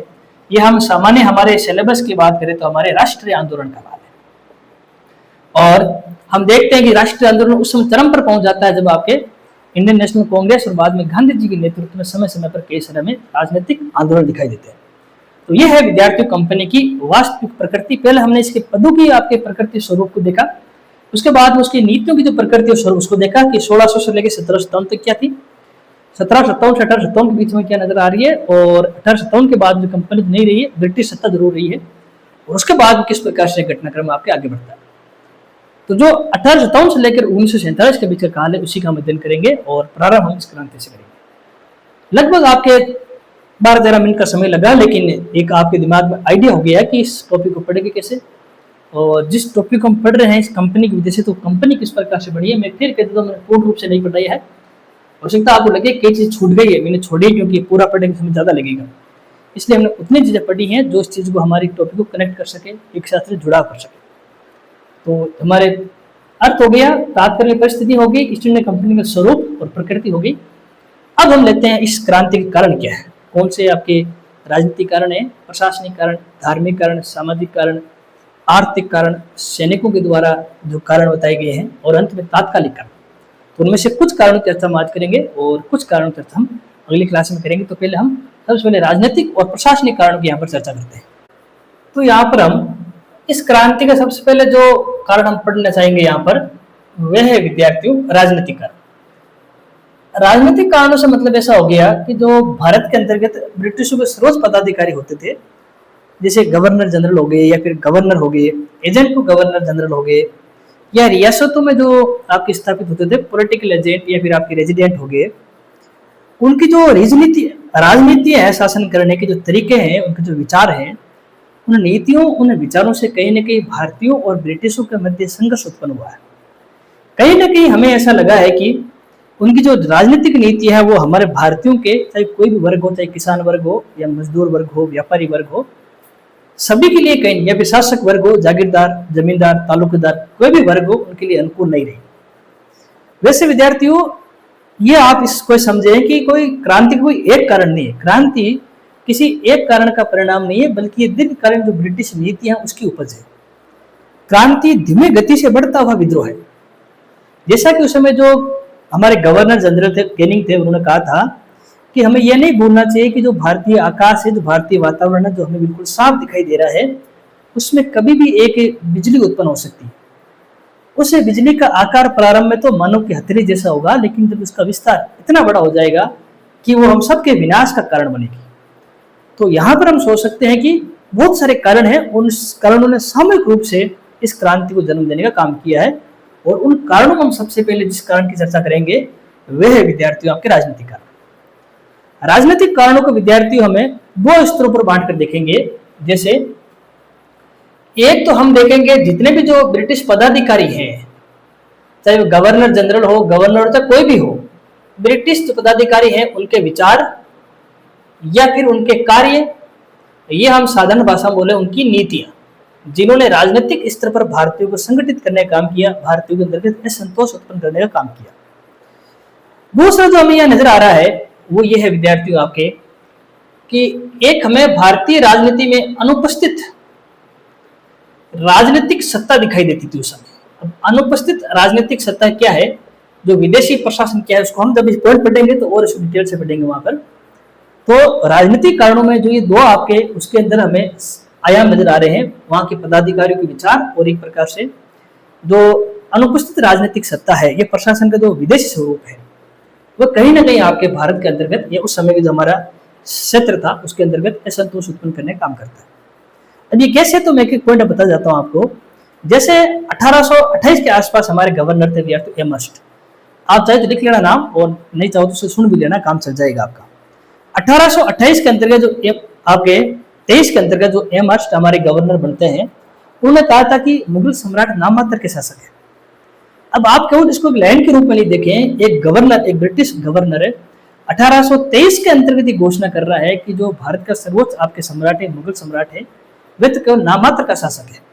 यह हम सामान्य हमारे सिलेबस की बात करें तो हमारे राष्ट्रीय आंदोलन का काल है। और हम देखते हैं कि राष्ट्रीय आंदोलन उस समय चरम पर पहुंच जाता है जब आपके इंडियन नेशनल कांग्रेस और बाद में गांधी जी के नेतृत्व में समय समय पर कई सारे में राजनीतिक आंदोलन दिखाई देते हैं। तो यह है विद्यार्थियों कंपनी की वास्तविक प्रकृति। पहले हमने इसके पदों की आपके प्रकृति स्वरूप को देखा, उसके बाद में उसकी नीतियों की जो प्रकृति और स्वरूप उसको देखा कि 1600 से लेकर 1757 तक क्या थी, 1757 से 1857 के बीच में क्या नजर आ रही है, और 1857 के बाद जो कंपनी नहीं रही है, ब्रिटिश सत्ता जरूर रही है, और उसके बाद किस प्रकार से घटनाक्रम आपके आगे बढ़ता है। तो जो 1857 से लेकर 1947 के बीच का काल है, उसी का हम अध्ययन करेंगे और प्रारंभ हम इस क्रांति से करेंगे। लगभग आपके 12-13 मिनट का समय लगा, लेकिन एक आपके दिमाग में आइडिया हो गया कि इस टॉपिक को पढ़ेंगे कैसे, और जिस टॉपिक को हम पढ़ रहे हैं इस कंपनी की वजह से, तो कंपनी किस प्रकार से बढ़ी है। मैं फिर कहता हूँ, मैंने पूर्ण रूप से नहीं पढ़ाई है, हो सकता है आपको लगे कई चीज छूट गई है, मैंने छोड़ी क्योंकि पूरा पढ़ने का समय ज्यादा लगेगा, इसलिए हमने उतनी चीजें पढ़ी हैं जो इस चीज को हमारी टॉपिक को कनेक्ट कर सके, एक साथ से जुड़ाव कर सके। तो हमारे अर्थ हो गया, तात्पर्य परिस्थिति हो गई, स्टूडेंट कंपनी का स्वरूप और प्रकृति हो गई। अब हम लेते हैं इस क्रांति के कारण क्या है, कौन से आपके राजनीतिक कारण है, प्रशासनिक कारण, धार्मिक कारण, सामाजिक कारण, आर्थिक कारण, सैनिकों के द्वारा जो कारण बताए गए हैं, और अंत में तात्कालिक कारण। तो उनमें से कुछ कारणों की चर्चा हम आज करेंगे और कुछ कारणों की चर्चा हम अगली क्लास में करेंगे। तो पहले हम सबसे पहले राजनीतिक और प्रशासनिक कारणों की यहाँ पर चर्चा करते हैं। तो यहाँ पर हम इस क्रांति का सबसे पहले जो कारण हम पढ़ना चाहेंगे यहाँ पर, वह है विद्यार्थियों राजनीतिक कारण। राजनीतिक कारणों से मतलब ऐसा हो गया कि जो भारत के अंतर्गत ब्रिटिशों के सर्वोच्च पदाधिकारी होते थे, जैसे गवर्नर जनरल हो गए या फिर गवर्नर हो गए, एजेंट टू गवर्नर जनरल हो गए, या रियासतों में जो आपके स्थापित होते थे पॉलिटिकल एजेंट या फिर आपके रेजिडेंट हो गए, उनकी जो राजनीति है, शासन करने के जो तरीके हैं, उनके जो विचार हैं, उन नीतियों उन विचारों से कहीं न कहीं भारतीयों और ब्रिटिशों के मध्य संघर्ष उत्पन्न हुआ है। कहीं न कहीं हमें ऐसा लगा है कि उनकी जो राजनीतिक नीति है वो हमारे भारतीयों के, चाहे कोई भी वर्ग हो, चाहे किसान वर्ग हो या मजदूर वर्ग हो, व्यापारी वर्ग हो, सभी के लिए कहीं, या फिर शासक वर्ग हो, जागीरदार, जमींदार, तालुकेदार, कोई भी वर्ग हो, उनके लिए अनुकूल नहीं रही। वैसे विद्यार्थियों, ये आप इसको समझें कि कोई क्रांति कोई एक कारण नहीं है, क्रांति किसी एक कारण का परिणाम नहीं है, बल्कि ये दीर्घकालीन जो ब्रिटिश नीति है उसकी उपज है। क्रांति धीमी गति से बढ़ता हुआ विद्रोह है। जैसा कि उस समय जो हमारे गवर्नर जनरल थे, कैनिंग थे, उन्होंने कहा था कि हमें यह नहीं भूलना चाहिए कि जो भारतीय आकाश है, जो भारतीय वातावरण है, जो हमें बिल्कुल साफ दिखाई दे रहा है, उसमें कभी भी एक बिजली उत्पन्न हो सकती है। उस बिजली का आकार प्रारंभ में तो मानव की हथेली जैसा होगा, लेकिन जब उसका विस्तार इतना बड़ा हो जाएगा कि वो हम सबके विनाश का कारण बनेगी। तो यहाँ पर हम सोच सकते हैं कि बहुत सारे कारण हैं, उन कारणों ने सामूहिक रूप से इस क्रांति को जन्म देने का काम किया है, और उन कारणों में हम सबसे पहले जिस कारण की चर्चा करेंगे वह है विद्यार्थियों आपके राजनीतिक कारण। राजनीतिक कारणों को विद्यार्थियों हमें दो स्तरों पर बांट कर देखेंगे। जैसे एक तो हम देखेंगे जितने भी जो ब्रिटिश पदाधिकारी हैं, चाहे वो गवर्नर जनरल हो, गवर्नर चाहे कोई भी हो, ब्रिटिश जो पदाधिकारी हैं उनके विचार या फिर उनके कार्य, ये हम साधारण भाषा में बोले उनकी नीतियां, जिन्होंने राजनीतिक स्तर पर भारतीयों को संगठित करने का काम किया, भारतीयों के अंतर्गत असंतोष उत्पन्न करने का काम किया। दूसरा जो हमें यहाँ नजर आ रहा है वो ये है विद्यार्थियों आपके कि एक हमें भारतीय राजनीति में अनुपस्थित राजनीतिक सत्ता दिखाई देती थी उस समय। अब अनुपस्थित राजनीतिक सत्ता क्या है, जो विदेशी प्रशासन क्या है, उसको हम जब इस पॉइंट पढ़ेंगे तो और इसको डिटेल से पढ़ेंगे वहां पर। तो राजनीतिक कारणों में जो ये दो आपके, उसके अंदर हमें आयाम नजर आ रहे हैं, वहां के पदाधिकारियों के विचार और एक प्रकार से जो अनुपस्थित राजनीतिक सत्ता है, ये प्रशासन का जो विदेशी स्वरूप है, वह कहीं ना कहीं आपके भारत के अंतर्गत या उस समय का जो हमारा क्षेत्र था उसके अंतर्गत असंतोष उत्पन्न करने का काम करता है। अब ये कैसे, तो मैं एक पॉइंट बता जाता हूँ आपको। जैसे 1828 के आसपास हमारे गवर्नर थे विद्यार्थी एम हर्स्ट। आप चाहे तो लिख लेना नाम, और नहीं चाहो तो उसे सुन भी लेना, काम चल जाएगा आपका। 1828 के अंतर्गत जो आपके 23 के अंतर्गत जो एम हर्स्ट हमारे गवर्नर बनते हैं, उन्होंने कहा था कि मुगल सम्राट नाम मात्र के शासक है। अब आप केवल इसको एक लैंड के रूप में नहीं देखें, एक गवर्नर, एक ब्रिटिश गवर्नर है, 1823 के अंतर्गत ये घोषणा कर रहा है कि जो भारत का सर्वोच्च आपके सम्राट है, मुगल सम्राट है, वे तो केवल नामात्र का शासक है।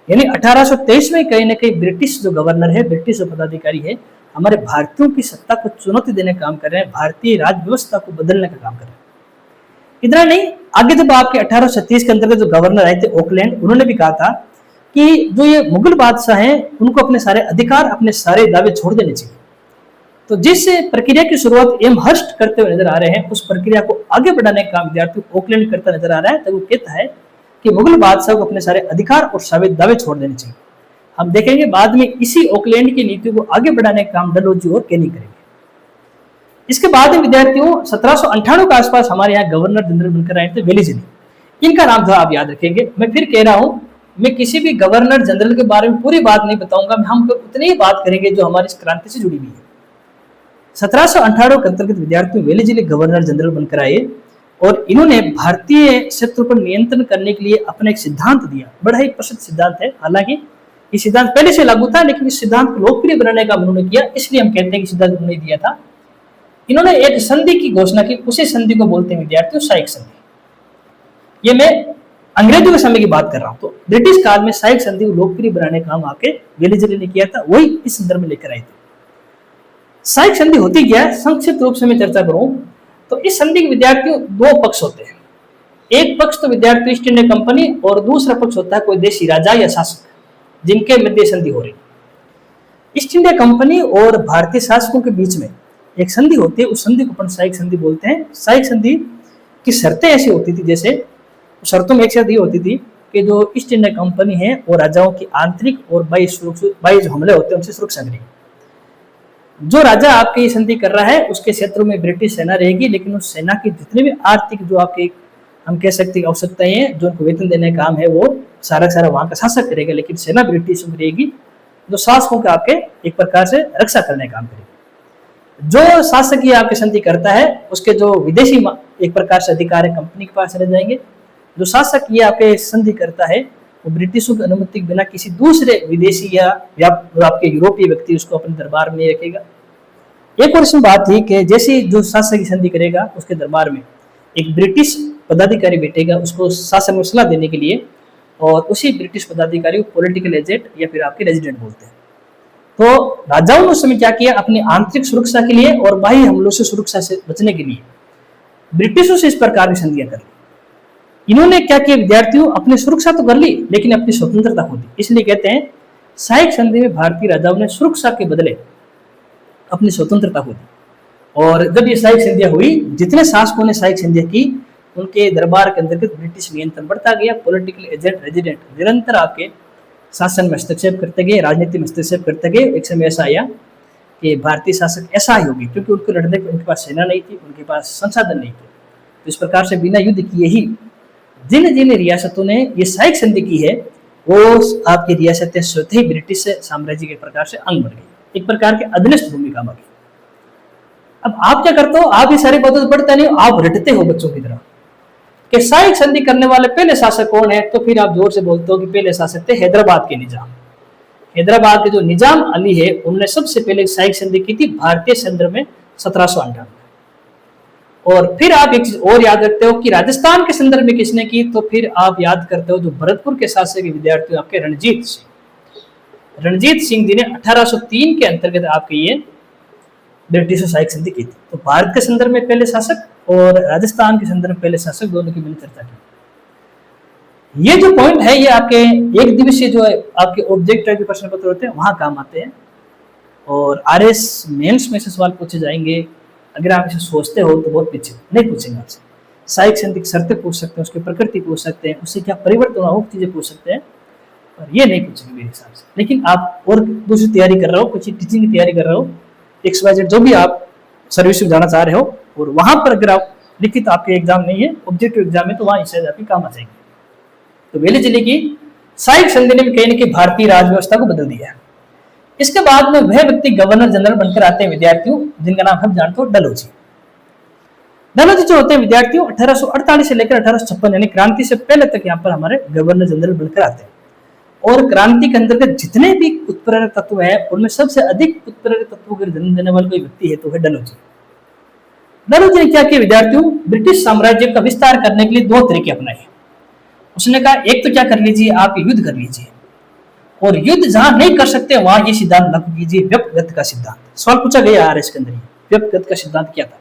यानी 1823 में कहीं ना कहीं ब्रिटिश जो गवर्नर है, ब्रिटिश जो पदाधिकारी है, हमारे भारतीयों की सत्ता को चुनौती देने का काम कर रहे हैं, भारतीय राज व्यवस्था को बदलने का काम कर रहे हैं। इतना नहीं, आगे जब आपके 1836 के अंतर्गत जो गवर्नर आए थे ऑकलैंड, उन्होंने भी कहा था कि जो ये मुगल बादशाह हैं, उनको अपने सारे अधिकार, अपने सारे दावे छोड़ देने चाहिए। तो जिस प्रक्रिया की शुरुआत एम हर्स्ट करते हुए नजर आ रहे हैं, उस प्रक्रिया को आगे बढ़ाने का विद्यार्थी ऑकलैंड करता नजर आ रहा है। तो वो कहता है कि मुगल बादशाह को अपने सारे अधिकार और सारे दावे छोड़ देने चाहिए। हम देखेंगे बाद में इसी ऑकलैंड की नीति को आगे बढ़ाने का काम डलहौजी और केनी करेंगे। इसके बाद विद्यार्थियों 1798 के आसपास हमारे यहाँ गवर्नर जनरल बनकर आए थे वेलिजली। इनका नाम था आप याद रखेंगे। मैं फिर कह रहा हूँ, मैं किसी भी गवर्नर जनरल के बारे में पूरी बात नहीं बताऊंगा, हम उतनी ही बात करेंगे जो हमारी इस क्रांति से जुड़ी हुई है। 1798 के अंतर्गत विद्यार्थियों वेलिजली गवर्नर जनरल बनकर आए और इन्होंने भारतीय क्षेत्र पर नियंत्रण करने के लिए अपना एक सिद्धांत दिया। बड़ा ही प्रसिद्ध सिद्धांत है, हालांकि ये सिद्धांत पहले से लागू था, लेकिन इस सिद्धांत को लोकप्रिय बनाने का उन्होंने किया, इसलिए हम कहते हैं कि सिद्धांत उन्होंने दिया था। इन्होंने एक संधि की घोषणा की, उसी संधि को बोलते हैं विद्यार्थियों साइक संधि। ये मैं अंग्रेजों के समय की बात कर रहा हूं। तो ब्रिटिश काल में साइक संधि को लोकप्रिय बनाने का काम आपके वेलिजली ने किया था, वही इस संदर्भ में लेकर आए थे। साइक संधि होती क्या है, संक्षिप्त रूप से मैं चर्चा करूं तो इस संधि के विद्यार्थियों दो पक्ष होते हैं। एक पक्ष तो विद्यार्थी ईस्ट इंडिया कंपनी, और दूसरा पक्ष होता है कोई देशी राजा या शासक जिनके मध्य संधि हो रही। ईस्ट इंडिया कंपनी और भारतीय शासकों के बीच में एक संधि होती है, उस संधि को अपन साइक संधि बोलते हैं। साइक संधि की शर्तें ऐसी होती थी, जैसे शर्तों में एक शर्त ये होती थी कि जो ईस्ट इंडिया कंपनी है वो राजाओं की आंतरिक और बाह्य जो हमले होते हैं उनसे सुरक्षा करेगी। जो राजा आपके ये संधि कर रहा है उसके क्षेत्र में ब्रिटिश सेना रहेगी, लेकिन उस सेना की जितने भी आर्थिक जो आपके हम कह सकते हैं आवश्यकताएं हैं, जो उनको वेतन देने का काम है, वो सारा वहां का शासक करेगा, लेकिन सेना ब्रिटिश में रहेगी जो शासकों के आपके एक प्रकार से रक्षा करने का काम करेगी। जो शासक ये आपके संधि करता है उसके जो विदेशी एक प्रकार से अधिकार है कंपनी के पास रह जाएंगे। जो शासक ये आपके संधि करता है वो ब्रिटिशों की अनुमति के बिना किसी दूसरे विदेशी या आपके यूरोपीय व्यक्ति उसको अपने दरबार में रखेगा। एक और इसमें बात थी कि जैसे जो शासक की संधि करेगा उसके दरबार में एक ब्रिटिश पदाधिकारी बैठेगा उसको शासन में सलाह देने के लिए, और उसी ब्रिटिश पदाधिकारी को पॉलिटिकल एजेंट या फिर आपके रेजिडेंट बोलते हैं। तो राजाओं ने उस समय क्या किया, अपनी आंतरिक सुरक्षा के लिए और बाह्य हमलों से सुरक्षा से बचने के लिए ब्रिटिशों से इस प्रकार की संधियां कर ली। इन्होंने क्या किया विद्यार्थियों, अपनी सुरक्षा तो कर ली लेकिन अपनी स्वतंत्रता खो दी। इसलिए कहते हैं साइक संधि में भारतीय राजाओं ने सुरक्षा के बदले अपनी स्वतंत्रता खो दी। और जब ये साइक संधियां हुई, जितने शासकों ने साइक संधियां की उनके दरबार के अंतर्गत ब्रिटिश नियंत्रण बढ़ता गया। पॉलिटिकल एजेंट रेजिडेंट निरंतर आपके शासन में हस्तक्षेप करते गए, राजनीति में हस्तक्षेप करते गए। एक समय ऐसा आया कि भारतीय शासक ऐसा ही होगी, क्योंकि उनको लड़ने उनके पास सेना नहीं थी, उनके पास संसाधन नहीं थे। तो इस प्रकार से बिना युद्ध किए ही जिन जिन रियासतों ने ये साइक संधि की है वो आपकी रियासतें स्वतः ही ब्रिटिश साम्राज्य के प्रकार से अंग बन गई, एक प्रकार के अधीनस्थ भूमिका में गई। अब आप क्या करते हो, आप ये सारी बातों से पढ़ते नहीं हो, आप रटते हो बच्चों की तरह कि साइक संधि करने वाले पहले शासक कौन है, तो फिर आप जोर से बोलते हो कि पहले शासक थे हैदराबाद के निजाम। हैदराबाद के जो निजाम अली है उन्होंने सबसे पहले साइक संधि की थी भारतीय संदर्भ में 1798। और फिर आप एक चीज और याद रखते हो कि राजस्थान के संदर्भ में किसने की, तो फिर आप याद करते हो जो भरतपुर के शासक के विद्यार्थी आपके रणजीत सिंह जी ने 1803 के अंतर्गत आपके ये ब्रिटिश साइक संधि की थी। तो भारत के संदर्भ में पहले शासक और राजस्थान के संदर्भ में पहले शासक, दोनों की मैंने चर्चा की। ये जो पॉइंट है ये आपके एक दिवसीय जो आपके ऑब्जेक्ट टाइप के प्रश्न पत्र होते हैं वहां काम आते हैं, और आरएस मेंस में से सवाल पूछे जाएंगे। अगर आप इसे सोचते हो तो बहुत पीछे नहीं पूछेंगे आपसे, साहिक संदिग्ध शर्तें पूछ सकते हैं, उसकी प्रकृति पूछ सकते हैं, उससे क्या परिवर्तन हुआ, वो चीजें पूछ सकते हैं। और ये नहीं पूछेंगे मेरे हिसाब से। लेकिन आप और दूसरी तैयारी कर रहे हो, कुछ टीचिंग की तैयारी कर रहे हो, XYZ जो भी आप सर्विस में जाना चाह रहे हो, और वहां पर अगर आप लिखित आपके एग्जाम नहीं है, ऑब्जेक्टिव एग्जाम है, तो वहां शायद आपके काम आ जाएंगे। तो वेली जिले की साहिक संधि ने कहीं न कहीं भारतीय राज व्यवस्था को बदल दिया है। इसके बाद में वह व्यक्ति गवर्नर जनरल बनकर आते हैं विद्यार्थियों, जिनका नाम हम जानते हो डलहौजी। डलहौजी जो होते हैं विद्यार्थियों 1848 से लेकर 1856 यानी क्रांति से पहले तक यहाँ पर हमारे गवर्नर जनरल बनकर आते हैं। और क्रांति के अंतर्गत जितने भी उत्प्रेरक तत्व है, उनमें सबसे अधिक उत्प्रेरक तत्वों को जन्म देने वाला कोई व्यक्ति है तो है डलहौजी। डलहौजी ने क्या किया विद्यार्थियों, ब्रिटिश साम्राज्य का विस्तार करने के लिए दो तरीके अपनाए। उसने कहा एक तो क्या कर लीजिए, आप युद्ध कर लीजिए, और युद्ध जहां नहीं कर सकते वहां ये सिद्धांत लागू कीजिए, व्यपगत का सिद्धांत। सवाल पूछा गया RS के अंदर, व्यपगत का सिद्धांत क्या था।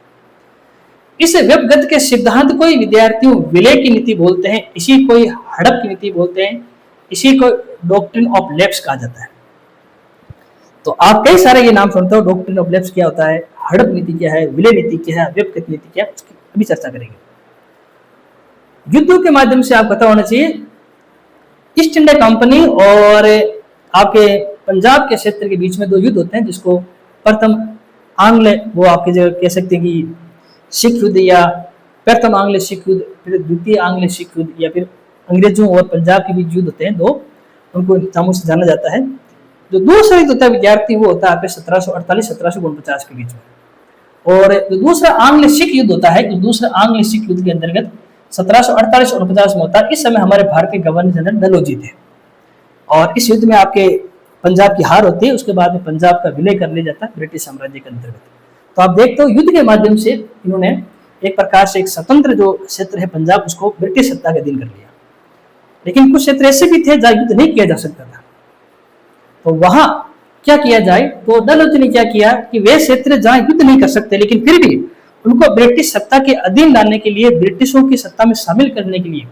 इस व्यपगत के सिद्धांत को विद्यार्थियों विलय की नीति बोलते हैं, इसी को हड़प की नीति बोलते हैं, इसी को डॉक्ट्रिन ऑफ लैप्स कहा जाता है। तो आप कई सारे ये नाम सुनते हो, डॉक्ट्रिन ऑफ लैप्स क्या होता है, हड़प नीति क्या है, विलय नीति क्या है, व्यपगत नीति क्या है, उसकी अभी चर्चा करेंगे। युद्धों के माध्यम से आप पता होना चाहिए, ईस्ट इंडिया कंपनी और आपके पंजाब के क्षेत्र के बीच में दो युद्ध होते हैं, जिसको प्रथम आंग्ल, वो आपके जो कह सकते हैं कि सिख युद्ध, या प्रथम आंग्ल सिख युद्ध, फिर द्वितीय आंग्ल सिख युद्ध, या फिर अंग्रेजों और पंजाब के बीच युद्ध होते हैं दो, उनको नामों से जाना जाता है। जो दूसरा युद्ध होता है विद्यार्थी, वो होता है आपके 1748-1749 के बीच में। और जो दूसरा आंग्ल सिख युद्ध होता है, तो दूसरा आंग्ल सिख युद्ध के अंतर्गत 1748-49 में होता है। इस समय हमारे भारत के गवर्नर जनरल डलहौजी थे, और इस युद्ध में आपके पंजाब की हार होती है। उसके बाद में पंजाब का विलय कर लिया जाता है ब्रिटिश साम्राज्य के अंतर्गत। तो आप देखते हो युद्ध के माध्यम से इन्होंने एक प्रकार से एक स्वतंत्र जो क्षेत्र है पंजाब, उसको ब्रिटिश सत्ता के अधीन कर लिया। लेकिन कुछ क्षेत्र ऐसे भी थे जहां युद्ध नहीं किया जा सकता था, तो वहां क्या किया जाए, तो डलहौजी ने क्या किया कि वे क्षेत्र जहां युद्ध नहीं कर सकते, लेकिन फिर भी उनको ब्रिटिश सत्ता के अधीन लाने के लिए, ब्रिटिशों की सत्ता में शामिल करने के लिए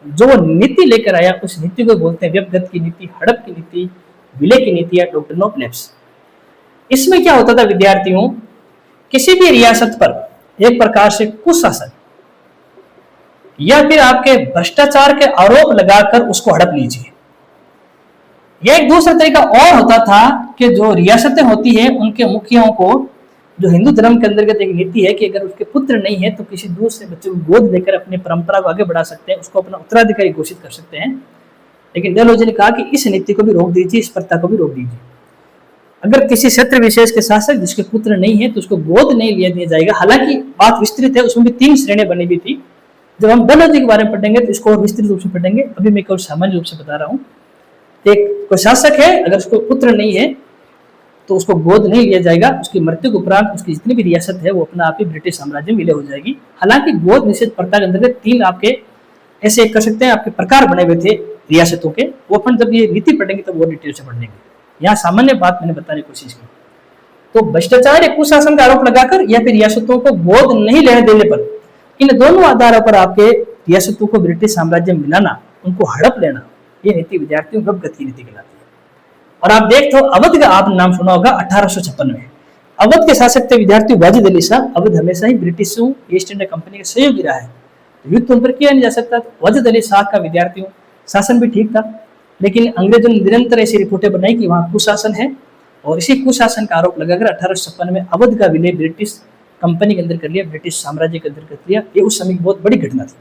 जो नीति लेकर आया, उस नीति को बोलते हैं व्यपगत की नीति, हड़प की नीति, विलय की नीति, या डॉक्ट्रिन ऑफ लैप्स। इसमें क्या होता था विद्यार्थियों, किसी भी रियासत पर एक प्रकार से कुशासन या फिर आपके भ्रष्टाचार के आरोप लगाकर उसको हड़प लीजिए। यह एक दूसरा तरीका और होता था कि जो रियासतें होती है उनके मुखियाओं को, जो हिंदू धर्म के अंतर्गत एक नीति है कि अगर उसके पुत्र नहीं है तो किसी दूसरे बच्चे को गोद लेकर अपनी परंपरा को आगे बढ़ा सकते हैं, उसको अपना उत्तराधिकारी घोषित कर सकते हैं। लेकिन डलहौजी ने कहा कि इस नीति को भी रोक दीजिए, इस प्रथा को भी रोक दीजिए। अगर किसी क्षेत्र विशेष के शासक जिसके पुत्र नहीं है तो उसको गोद नहीं लिया दिया जाएगा। हालांकि बात विस्तृत है, उसमें भी 3 श्रेणियां बनी हुई थी। जब हम डलहौजी के बारे में पढ़ेंगे तो इसको और विस्तृत रूप से पढ़ेंगे, अभी मैं केवल सामान्य रूप से बता रहा हूँ। एक कोई शासक है, अगर उसको पुत्र नहीं है तो उसको गोद नहीं लिया जाएगा। उसकी मृत्यु के उपरांत उसकी जितनी भी रियासत है वो अपना आप ही ब्रिटिश साम्राज्य में विलय हो जाएगी। हालांकि गोद निषेध प्रथा के अंतर्गत 3 आपके ऐसे कर सकते हैं आपके प्रकार बने हुए थे रियासतों के, वो अपन जब ये नीति पढ़ेंगे तब वो डिटेल से पढ़ लेंगे। यहाँ सामान्य बात मैंने बताने की कोशिश की। तो भ्रष्टाचार या कुशासन का आरोप लगाकर या फिर रियासतों को गोद नहीं लेने देने पर, इन दोनों आधारों पर आपके रियासतों को ब्रिटिश साम्राज्य में मिलाना, उनको हड़प लेना, ये नीति विद्यार्थियों को व्यपगत की नीति कहलाती है। और आप देखते हो अवध का आपने नाम सुना होगा 1856 में। अवध के शासक थे विद्यार्थी वाजिद अली शाह। अवध हमेशा ही ब्रिटिशों, ईस्ट इंडिया कंपनी का सहयोगी रहा है, तो युद्ध उन पर किया नहीं जा सकता। वाजिद अली शाह का विद्यार्थियों शासन भी ठीक था, लेकिन अंग्रेजों ने निरंतर ऐसी रिपोर्टें बनाई कि वहां कुशासन है, और इसी कुशासन का आरोप लगाकर 1856 में अवध का विलय ब्रिटिश कंपनी के अंदर कर लिया, ब्रिटिश साम्राज्य के अंदर कर लिया। ये उस समय की बहुत बड़ी घटना थी।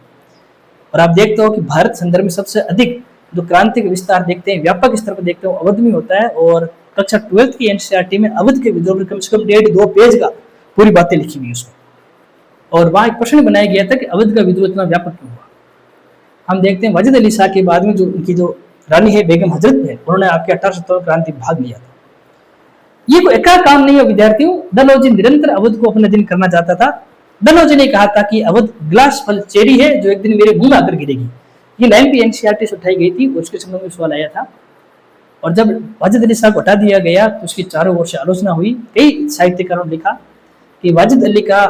और आप देखते हो कि भारत संदर्भ में सबसे अधिक जो क्रांति का विस्तार देखते हैं, व्यापक स्तर पर देखते हो, अवध में होता है। और कक्षा 12th की NCERT में अवध के विद्रोह पर कम से कम 1.5-2 पेज का पूरी बातें लिखी हुई उसमें। और वहां एक प्रश्न बनाया गया था कि अवध का विद्रोह इतना व्यापक क्यों हुआ। हम देखते हैं वाजिद अली शाह के बाद में जो उनकी जो रानी है बेगम हजरत है, उन्होंने आपके 1857 क्रांति भाग लिया था। ये कोई एका काम नहीं है विद्यार्थियों। डलहौजी निरंतर अवध को अपने दिन करना चाहता था। डलहौजी ने कहा था कि अवध ग्लास फल चेरी है जो एक दिन मेरे मुंह में आकर गिरेगी। ये लाइन भी NCERT से उठाई गई थी और उसके संबंध में सवाल आया था। और जब वाजिद अली शाह को हटा दिया गया तो उसकी चारों ओर से आलोचना हुई। कई साहित्यकारों ने लिखा कि वाजिद अली का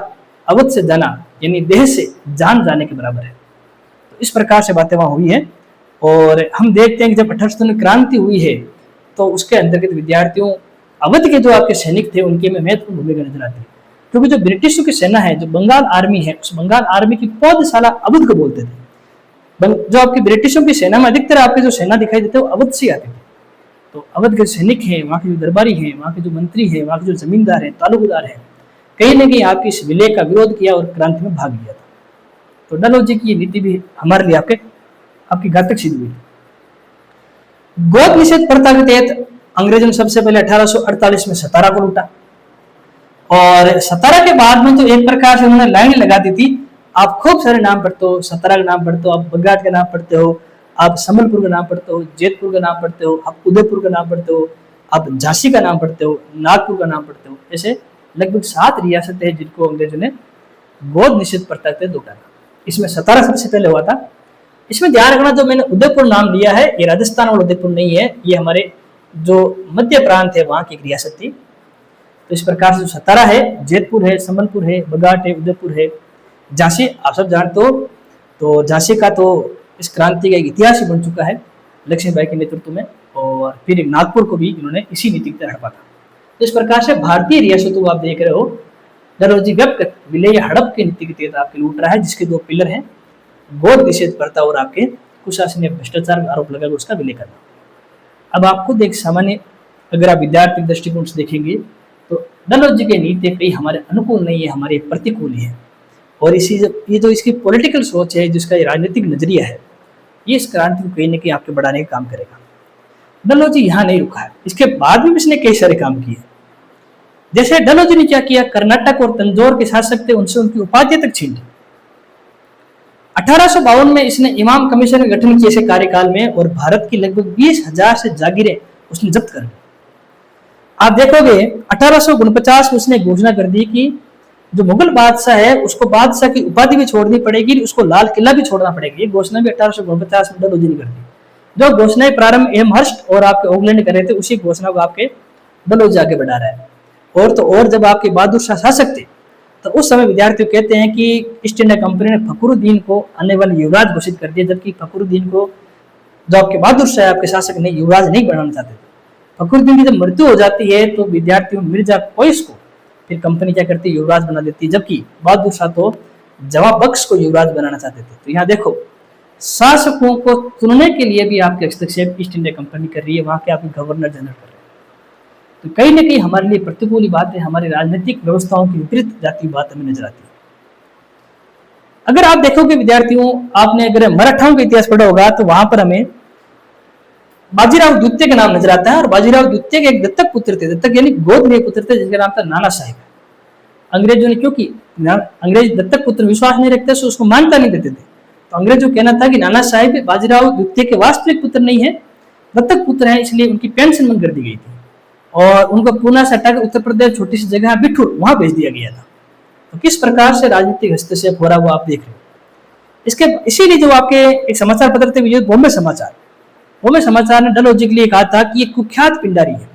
अवध से जाना यानी देह से जान जाने के बराबर है। तो इस प्रकार से बातें वहां हुई है। और हम देखते हैं कि जब 1857 में क्रांति हुई है तो उसके अंतर्गत विद्यार्थियों अवध के जो आपके सैनिक थे उनके में महत्वपूर्ण भूमिका नजर आती है। क्योंकि जो ब्रिटिशों की सेना है, जो बंगाल आर्मी है, उस बंगाल आर्मी की पौधशाला अवध को बोलते थे। जो आपकी ब्रिटिशों की सेना में अधिकतर आपके जो सेना दिखाई देते हैं वो अवध से आते थे। तो अवध के सैनिक हैं, वहाँ के जो दरबारी हैं, वहाँ के जो मंत्री हैं, वहाँ के जो जमींदार हैं, तालुकदार हैं, कहीं न कहीं आपकी इस विलय का विरोध किया और क्रांति में भाग लिया था। तो डलहौजी की ये नीति भी हमारे लिए आपकी घातक सिद्ध हुई। गोद निषेध प्रथा के तहत अंग्रेजों ने सबसे पहले 1848 में सतारा को लूटा, और सतारा के बाद में तो एक प्रकार से उन्होंने लाइन लगा दी थी। आप खूब सारे नाम पढ़ते हो, सतारा का नाम पढ़ते हो, आप बगहाट का नाम पढ़ते हो, आप संबलपुर का नाम पढ़ते हो, जेतपुर का नाम पढ़ते हो, आप उदयपुर का नाम पढ़ते हो, आप झांसी का नाम पढ़ते हो, नागपुर का नाम पढ़ते हो। ऐसे लगभग 7 रियासतें हैं जिनको अंग्रेजों ने गोद निषेध प्रथा के तहत लूटा था। इसमें सतारा सबसे पहले हुआ था। इसमें ध्यान रखना, जो मैंने उदयपुर नाम लिया है, ये राजस्थान वाला उदयपुर नहीं है, ये हमारे जो मध्य प्रांत है वहां की एक रियासत थी। तो इस प्रकार से जो सतारा है, जेतपुर है, संबलपुर है, बगहाट है, उदयपुर है, झांसी आप सब जानते हो। तो झांसी का तो इस क्रांति का एक इतिहास ही बन चुका है लक्ष्मीबाई के नेतृत्व में, और फिर नागपुर को भी इन्होंने इसी नीति के तहत हड़पा था। तो इस प्रकार से भारतीय रियासतों को आप देख रहे हो, डलहौजी व्यापक विलय हड़प की नीति के तहत आपके लूट रहा है, जिसके 2 पिलर हैं, गोद निषेध प्रथा और आपके कुशासनीय भ्रष्टाचार का आरोप लगाकर उसका विलय करना। अब आपको देख सामान्य, अगर आप विद्यार्थी दृष्टिकोण से देखेंगे तो डलहौजी की नीति कहीं हमारे अनुकूल नहीं है, हमारे प्रतिकूल है। और ये जो इसकी पॉलिटिकल सोच है, जिसका ये राजनीतिक नजरिया है, ये इस क्रांति को कहीं ना कहीं आपके बढ़ाने का काम करेगा। डलहौजी यहाँ नहीं रुका है, इसके बाद भी इसने कई सारे काम किए। जैसे डलहौजी ने क्या किया, कर्नाटक और तंजौर के शासक थे उनसे उनकी उपाधि तक छीन ली। 1852 में इसने इमाम कमीशन का गठन किए इसे कार्यकाल में, और भारत की लगभग 20,000 से जागीरें उसने जब्त कर ली। आप देखोगे 1849 में उसने घोषणा कर दी कि जो मुगल बादशाह है उसको बादशाह की उपाधि भी छोड़नी पड़ेगी, उसको लाल किला भी छोड़ना पड़ेगा। ये घोषणा भी 1849 में डलहौजी ने कर दी। जो घोषणाएं प्रारंभ एमहर्स्ट और आपके ऑकलैंड कर रहे थे, उसी घोषणा को आपके डलहौजी आगे बढ़ा रहा है। और तो और जब आपके बहादुर शाह शासक थे, तो उस समय विद्यार्थी कहते हैं कि ईस्ट इंडिया कंपनी ने फखरुद्दीन को आने वाले युवराज घोषित कर दिया, जबकि फखरुद्दीन को जो आपके बहादुर शाह आपके शासक ने युवराज नहीं बनाना चाहते थे। फखरुद्दीन की जब मृत्यु हो जाती है तो विद्यार्थियों मिर्जा कोइस को फिर कंपनी क्या करती है, युवराज बना देती है, जबकि बहादुर शाह तो जवाब बख्श को युवराज बनाना चाहते थे। तो यहाँ देखो, शासकों को चुनने के लिए भी आपके हस्तक्षेप ईस्ट इंडिया कंपनी कर रही है, वहां के आपके गवर्नर जनरल कर रहे हैं। तो कहीं ना कहीं हमारे लिए प्रतिकूल बात है, हमारी राजनीतिक व्यवस्थाओं की विपरीत जाती बात हमें नजर आती है। अगर आप देखोगे विद्यार्थियों, आपने अगर मराठाओं का इतिहास पढ़ा होगा तो वहां पर हमें बाजीराव द्वितीय का नाम नजर आता है, और बाजीराव द्वितीय के एक दत्तक पुत्र थे, दत्तक यानी गोद में पुत्र थे, जिनका नाम था नाना साहिब। अंग्रेजों ने, क्योंकि अंग्रेज दत्तक पुत्र विश्वास नहीं रखते, उसको मान्यता नहीं देते थे, तो अंग्रेजों कहना था कि नाना साहिब बाजीराव द्वितीय के वास्तविक पुत्र नहीं है, दत्तक पुत्र है, इसलिए उनकी पेंशन बंद कर दी गई थी और उनको पूना से हटाकर उत्तर प्रदेश छोटी सी जगह बिठूर वहां भेज दिया गया था। तो किस प्रकार से राजनीतिक हस्तक्षेप हो रहा वो आप देख रहे हो। इसके इसीलिए जो आपके एक समाचार पत्र थे, बॉम्बे समाचार ने डलहौजी के लिए कहा था कि ये कुख्यात पिंडारी है,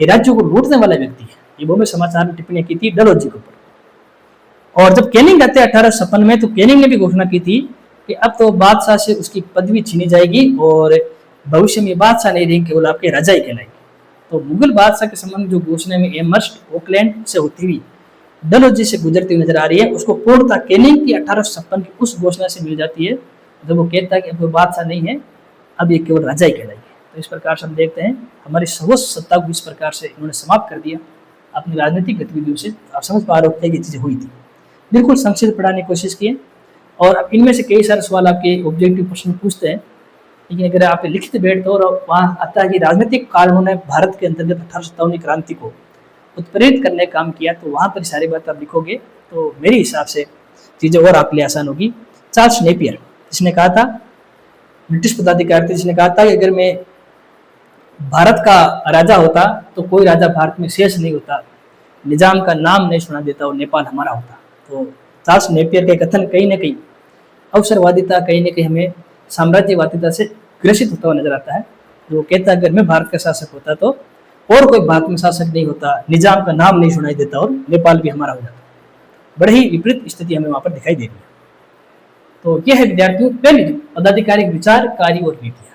ये राज्यों को लूटने वाला व्यक्ति है। ये बॉम्बे समाचार ने टिप्पणी की थी डलहौजी के ऊपर। और जब कैनिंग आते 1856 में, तो कैनिंग ने भी घोषणा की थी कि अब तो बादशाह से उसकी पदवी छीनी जाएगी और भविष्य में बादशाह नहीं रहेंगे, केवल आपके राजा ही कहलाएंगे। तो मुगल बादशाह के संबंध जो घोषणा में एमहर्स्ट ऑकलैंड से होती हुई डलहौजी से गुजरती हुई नजर आ रही है, उसको पूर्णतः कैनिंग की 1856 की उस घोषणा से मिल जाती है, जब वो कहता है कि अब वो बादशाह नहीं है, अब ये केवल राजा ही कहलाएंगे। तो इस प्रकार से हम देखते हैं हमारी सर्वोच्च सत्ता को इस प्रकार से इन्होंने समाप्त कर दिया अपनी राजनीतिक गतिविधियों से। आप समझ पा रहे हो कि चीजें हुई थी। बिल्कुल संक्षिप्त पढ़ाने की कोशिश की है, और अब इनमें से कई सारे सवाल आपके ऑब्जेक्टिव प्रश्न पूछते हैं, लेकिन अगर आप लिखते बैठते हो और वहाँ आता है कि राजनीतिक कारणों ने भारत के अंतर्गत 1857 क्रांति को उत्प्रेरित करने का काम किया, तो वहाँ पर सारी बात आप लिखोगे तो मेरे हिसाब से चीज़ें और आपके लिए आसान होगी। चार्ल्स नेपियर जिसने कहा था, ब्रिटिश पदाधिकारी थे, जिसने कहा था कि अगर मैं भारत का राजा होता तो कोई राजा भारत में शेष नहीं होता, निजाम का नाम नहीं सुना देता और नेपाल हमारा होता। तो चार्ल्स नेपियर के कथन कहीं ना कहीं अवसरवादिता, कहीं ना कहीं हमें साम्राज्यवादिता से ग्रसित होता हुआ नजर आता है। जो कहता अगर मैं भारत का शासक होता तो और कोई भारत में शासक नहीं होता, निजाम का नाम नहीं सुनाई देता और नेपाल भी हमारा हो जाता। बड़ी ही विपरीत स्थिति हमें वहां पर दिखाई दे रही है। तो यह है विद्यार्थियों पहली पदाधिकारी विचार, कार्य और नीतियां।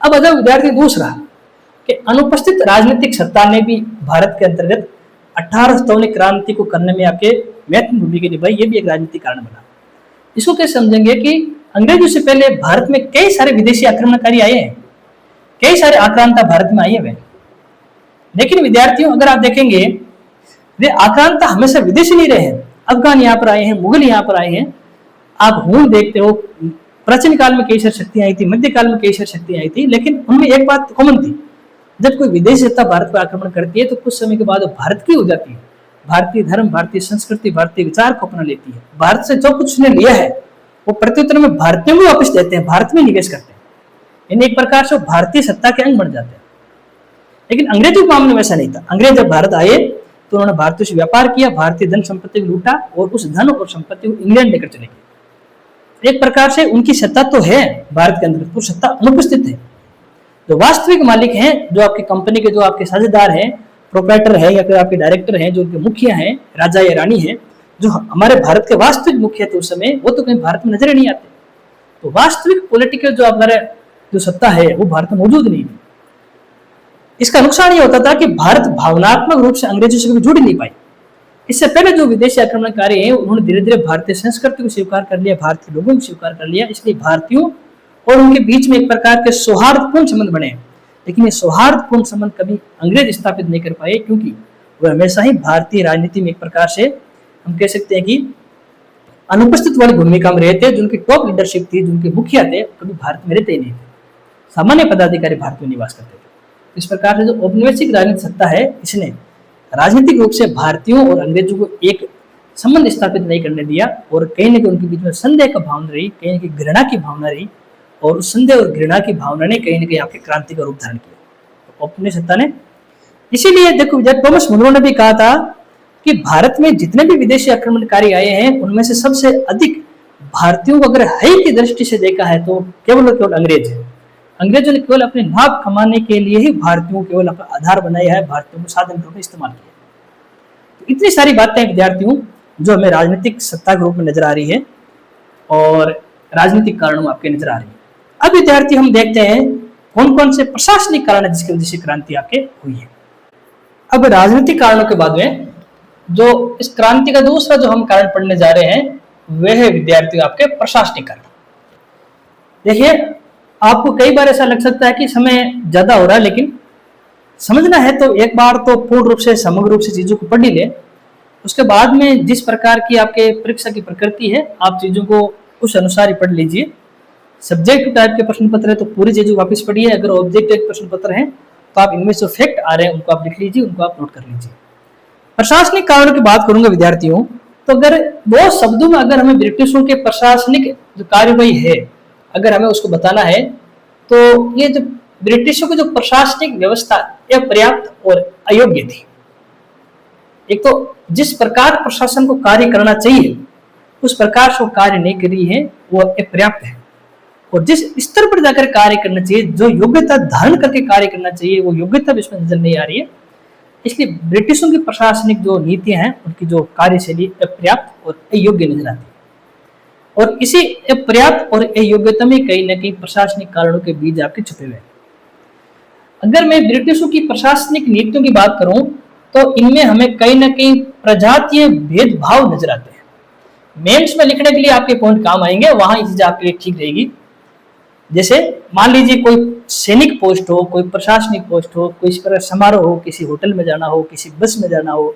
अब अगर विद्यार्थी दूसरा कि अनुपस्थित राजनीतिक सत्ता ने भी भारत के अंतर्गत 1857 क्रांति को करने में आपके महत्वपूर्ण भूमिका निभाई, ये भी एक राजनीतिक कारण बना। इसको कैसे समझेंगे कि अंग्रेजों से पहले भारत में कई सारे विदेशी आक्रमणकारी आए हैं, कई सारे आक्रांता भारत में आए हुए, लेकिन विद्यार्थियों अगर आप देखेंगे वे आक्रांता हमेशा विदेशी नहीं रहे हैं। अफगान यहाँ पर आए हैं, मुगल यहाँ पर आए हैं, आप हूण देखते हो, प्राचीन काल में कई सारी शक्तियां आई थी, मध्यकाल में कई सारी शक्तियां आई थी, लेकिन उनमें एक बात कॉमन थी, जब कोई विदेशी सत्ता भारत पर आक्रमण करती है तो कुछ समय के बाद वो भारत की हो जाती है, भारतीय धर्म, भारतीय संस्कृति, भारतीय विचार को अपना लेती है, भारत से जो कुछ उसने लिया है वो प्रत्युत्तर में भारतीयों में वापस देते हैं, भारत में निवेश करते हैं, यानी एक प्रकार से भारतीय सत्ता के अंग बन जाते हैं। लेकिन अंग्रेजों के मामले में वैसा नहीं था। अंग्रेज जब भारत आए तो उन्होंने भारतीयों से व्यापार किया, भारतीय धन संपत्ति को लूटा और उस धन और संपत्ति को इंग्लैंड लेकर चले गए। एक प्रकार से उनकी सत्ता तो है भारत के अंदर, तो सत्ता अनुपस्थित है। जो वास्तविक मालिक हैं, जो आपकी कंपनी के जो आपके साझेदार हैं, प्रोप्राइटर है या फिर आपके डायरेक्टर हैं, जो उनके मुखिया हैं, राजा या रानी हैं, जो हमारे भारत के वास्तविक मुखिया थे उस समय, वो तो कहीं भारत में नजर ही नहीं आते। तो वास्तविक पॉलिटिकल जो हमारे जो सत्ता है वो भारत में मौजूद नहीं थी। इसका नुकसान ये होता था कि भारत भावनात्मक रूप से अंग्रेजों से कभी जुड़ नहीं पाई। इससे पहले जो विदेशी आक्रमणकारी हैं उन्होंने धीरे धीरे भारतीय संस्कृति को स्वीकार कर लिया, भारतीय लोगों को स्वीकार कर लिया, इसलिए भारतीयों और उनके बीच में एक प्रकार के सौहार्दपूर्ण संबंध बने। लेकिन ये सौहार्दपूर्ण संबंध कभी अंग्रेज स्थापित नहीं कर पाए, क्योंकि वह हमेशा ही भारतीय राजनीति में एक प्रकार से हम कह सकते हैं कि अनुपस्थित वाली भूमिका में रहते, जो उनकी टॉप लीडरशिप थी, जो उनके मुखिया थे, कभी भारत में रहते ही नहीं थे। सामान्य पदाधिकारी भारत में निवास करते थे। इस प्रकार से जो औपनिवेशिक राजनीतिक सत्ता है, इसने राजनीतिक रूप से भारतीयों और अंग्रेजों को एक संबंध स्थापित नहीं करने दिया, और कहीं न कहीं उनके बीच में संदेह का भावना रही, कहीं न कहीं घृणा की भावना रही, और उस संदेह और घृणा की भावना ने कहीं न कहीं आपके क्रांति का रूप धारण किया, तो औपनिवेशिक सत्ता ने। इसीलिए देखो, जब थॉमस मुनरो ने भी कहा था कि भारत में जितने भी विदेशी आक्रमणकारी आए हैं उनमें से सबसे अधिक भारतीयों को अगर है की दृष्टि से देखा है तो केवल अंग्रेज है। अंग्रेजों ने केवल अपने लाभ कमाने के लिए ही भारतीयों को केवल अपना आधार बनाया है, भारतीयों को साधन के रूप में इस्तेमाल किया। तो इतनी सारी बातें विद्यार्थियों जो हमें राजनीतिक सत्ता के रूप में नजर आ रही है और राजनीतिक कारणों में आपके नजर आ रही है। अब विद्यार्थी हम देखते हैं कौन कौन से प्रशासनिक कारण है जिसकी वजह से क्रांति आपके हुई है। अब राजनीतिक कारणों के बाद में जो इस क्रांति का दूसरा जो हम कारण पढ़ने जा रहे हैं वह है विद्यार्थियों आपके प्रशासनिक कारण। देखिए, आपको कई बार ऐसा लग सकता है कि समय ज्यादा हो रहा है, लेकिन समझना है तो एक बार तो पूर्ण रूप से समग्र रूप से चीजों को पढ़ ही ले। उसके बाद में जिस प्रकार की आपके परीक्षा की प्रकृति है आप चीजों को उस अनुसार ही पढ़ लीजिए। सब्जेक्टिव टाइप के प्रश्न पत्र है तो पूरी चीजों वापस पढ़िए, अगर ऑब्जेक्टिव प्रश्न पत्र हैं तो आप इनमें जो फैक्ट आ रहे हैं उनको आप लिख लीजिए, उनको आप नोट कर लीजिए। प्रशासनिक कारणों की बात करूंगा विद्यार्थियों, तो अगर दो शब्दों में अगर हमें ब्रिटिशों के प्रशासनिक जो कार्यवाही है अगर हमें उसको बताना है तो ये जो ब्रिटिशों की जो प्रशासनिक व्यवस्था यह पर्याप्त और अयोग्य थी। एक तो जिस प्रकार प्रशासन को कार्य करना चाहिए उस प्रकार से वो कार्य नहीं कर रही है, वो पर्याप्त है, और जिस स्तर पर जाकर कार्य करना चाहिए, जो योग्यता धारण करके कार्य करना चाहिए, वो योग्यता भी इसमें नजर नहीं आ रही है। इसलिए ब्रिटिशों की प्रशासनिक जो नीतियां हैं उनकी जो कार्यशैली अपर्याप्त और अयोग्य नजर आती है, और इसी अपर्याप्त और अयोग्यता में कहीं ना कहीं प्रशासनिक कारणों के बीज आपके छुपे हुए हैं। अगर मैं ब्रिटिशों की प्रशासनिक नीतियों की बात करूं तो इनमें हमें कहीं ना कहीं प्रजातीय भेदभाव नजर आते हैं। मेंस में लिखने के लिए आपके पॉइंट काम आएंगे, वहां ये चीज आपके लिए ठीक रहेगी। जैसे मान लीजिए कोई सैनिक पोस्ट हो, कोई प्रशासनिक पोस्ट हो, कोई इस तरह समारोह हो, किसी होटल में जाना हो, किसी बस में जाना हो,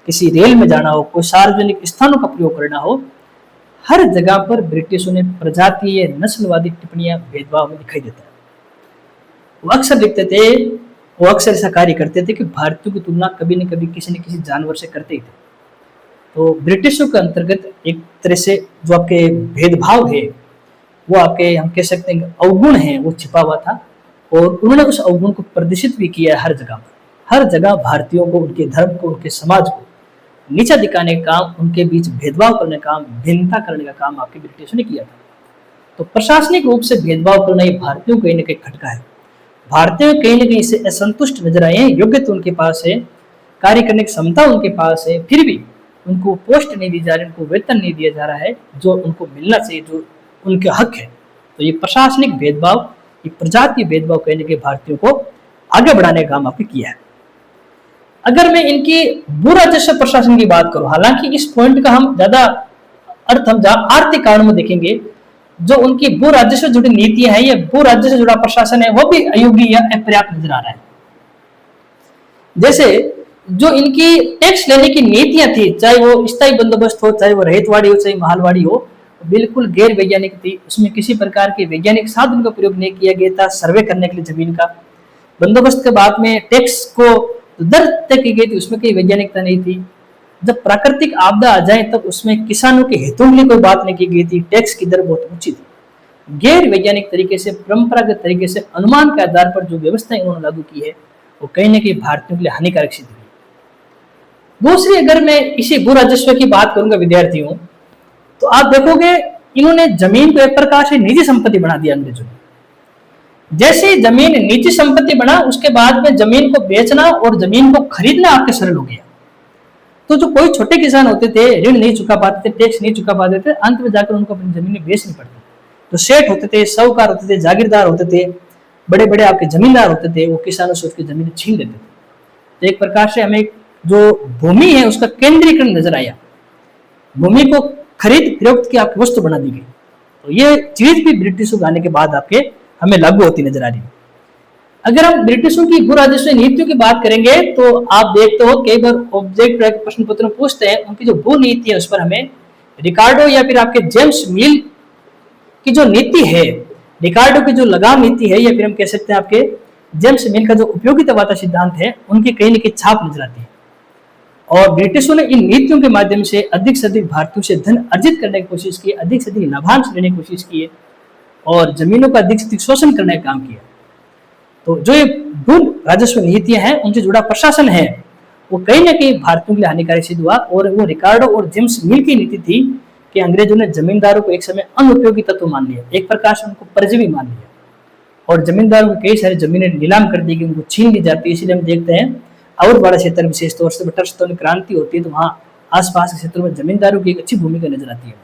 किसी रेल में जाना हो, कोई सार्वजनिक स्थानों का प्रयोग करना हो, हर जगह पर ब्रिटिशों ने प्रजातीय नस्लवादी टिप्पणियां भेदभाव में दिखाई देता है। वो अक्सर लिखते थे, वो अक्सर ऐसा कार्य करते थे कि भारतीयों की तुलना कभी न कभी किसी न किसी जानवर से करते ही थे। तो ब्रिटिशों के अंतर्गत एक तरह से जो आपके भेदभाव है वो आपके हम कह सकते हैं अवगुण है वो छिपा हुआ था, और उन्होंने उस अवगुण को प्रदर्शित भी किया हर जगह पर। हर जगह भारतीयों को, उनके धर्म को, उनके समाज को नीचा दिखाने का काम, उनके बीच भेदभाव करने का काम, भिन्नता करने का काम आपके ब्रिटिशों ने किया था। तो प्रशासनिक रूप से भेदभाव करना ये भारतीयों को कहीं न कहीं खटका है। भारतीय कहीं न कहीं इससे असंतुष्ट नजर आए हैं। योग्यता उनके पास है, कार्य करने की क्षमता उनके पास है, फिर भी उनको पोस्ट नहीं दी जा रही, उनको वेतन नहीं दिया जा रहा है जो उनको मिलना चाहिए, जो उनके हक है। तो ये प्रशासनिक भेदभाव, ये प्रजातीय भेदभाव कहीं न कहीं भारतीयों को आगे बढ़ाने का काम आपने किया है। अगर मैं इनकी भू राजस्व प्रशासन की बात करूं, हालांकि इस पॉइंट का हम ज्यादा अर्थ हम आर्थिक कारणों में देखेंगे, जो उनकी भू राजस्व जुड़ी नीतियां हैं या भू राजस्व से जुड़ा प्रशासन है वो भी अयोग्य या अपर्याप्त नजर आ रहा है। जैसे जो इनकी टैक्स लेने की नीतियां थी, चाहे वो स्थायी बंदोबस्त हो, चाहे वो रहितवाड़ी हो, चाहे महलवाड़ी हो, बिल्कुल गैर वैज्ञानिक थी। उसमें किसी प्रकार के वैज्ञानिक साधन का प्रयोग नहीं किया गया था सर्वे करने के लिए जमीन का। बंदोबस्त के बाद में टैक्स को दर तय की गई थी, उसमें कोई वैज्ञानिकता नहीं थी। जब प्राकृतिक आपदा आ जाए तब उसमें किसानों के हितों के लिए कोई बात नहीं की गई थी। टैक्स की दर बहुत ऊंची थी। गैर वैज्ञानिक तरीके से, परंपरागत तरीके से, अनुमान के आधार पर जो व्यवस्थाएं उन्होंने लागू की है वो कहीं ना कहीं भारतीयों के लिए हानिकारक सिद्ध हुई। दूसरी, अगर मैं इसी भू राजस्व की बात करूंगा विद्यार्थियों, तो आप देखोगे इन्होंने जमीन को एक प्रकार से निजी संपत्ति बना दिया अंग्रेजों ने। जैसे ही जमीन निजी संपत्ति बना, उसके बाद में जमीन को बेचना और जमीन को खरीदना आपके सरल हो गया। तो जो कोई छोटे किसान होते थे, ऋण नहीं चुका पाते थे, टैक्स नहीं चुका पाते थे, अंत में जाकर उनको अपनी जमीनें बेचनी पड़ती। तो सेठ होते थे, साहूकार होते थे, जागीरदार होते थे, बड़े बड़े आपके जमींदार होते थे, वो किसानों से उसकी जमीनें छीन लेते थे। तो एक प्रकार से हमें जो भूमि है उसका केंद्रीकरण नजर आया। भूमि को खरीद प्रयुक्त की आपकी वस्तु बना दी गई। तो ये चीज भी ब्रिटिशों के आने के बाद आपके हमें लागू होती नजर आ रही है। अगर हम ब्रिटिशों की भू राजस्व नीतियों की बात करेंगे तो आप देखते हो कई बार ऑब्जेक्ट प्रश्न पत्र में पूछते हैं, उनकी जो भू नीति है उस पर हमें रिकार्डो या फिर आपके जेम्स मिल की जो नीति है, रिकार्डो की जो लगाम नीति है, या फिर हम कह सकते हैं आपके जेम्स मिल का जो उपयोगितावाद सिद्धांत है, उनकी कहीं न कहीं छाप नजर आती है। और ब्रिटिशों ने इन नीतियों के माध्यम से अधिक भारतीयों से धन अर्जित करने की कोशिश की, अधिक से अधिक लाभांश लेने की कोशिश की और जमीनों का अधिक से अधिक शोषण करने का काम किया। तो जो ये भू राजस्व नीतियां हैं, उनसे जुड़ा प्रशासन है, वो कहीं ना कहीं भारतीयों के लिए हानिकारक सिद्ध हुआ। और वो रिकार्डो और जेम्स मिल की नीति थी कि अंग्रेजों ने जमींदारों को एक समय अनुपयोगी तत्व मान लिया, एक प्रकार से उनको परजीवी मान लिया, और जमींदारों की कई सारी जमीनें नीलाम कर दी गई, उनको छीन ली जाती है। इसीलिए हम देखते हैं और बड़ा क्षेत्र विशेष तौर से बटरस्टोन क्रांति होती है तो वहाँ आसपास के क्षेत्रों में जमींदारों की एक अच्छी भूमिका नजर आती है।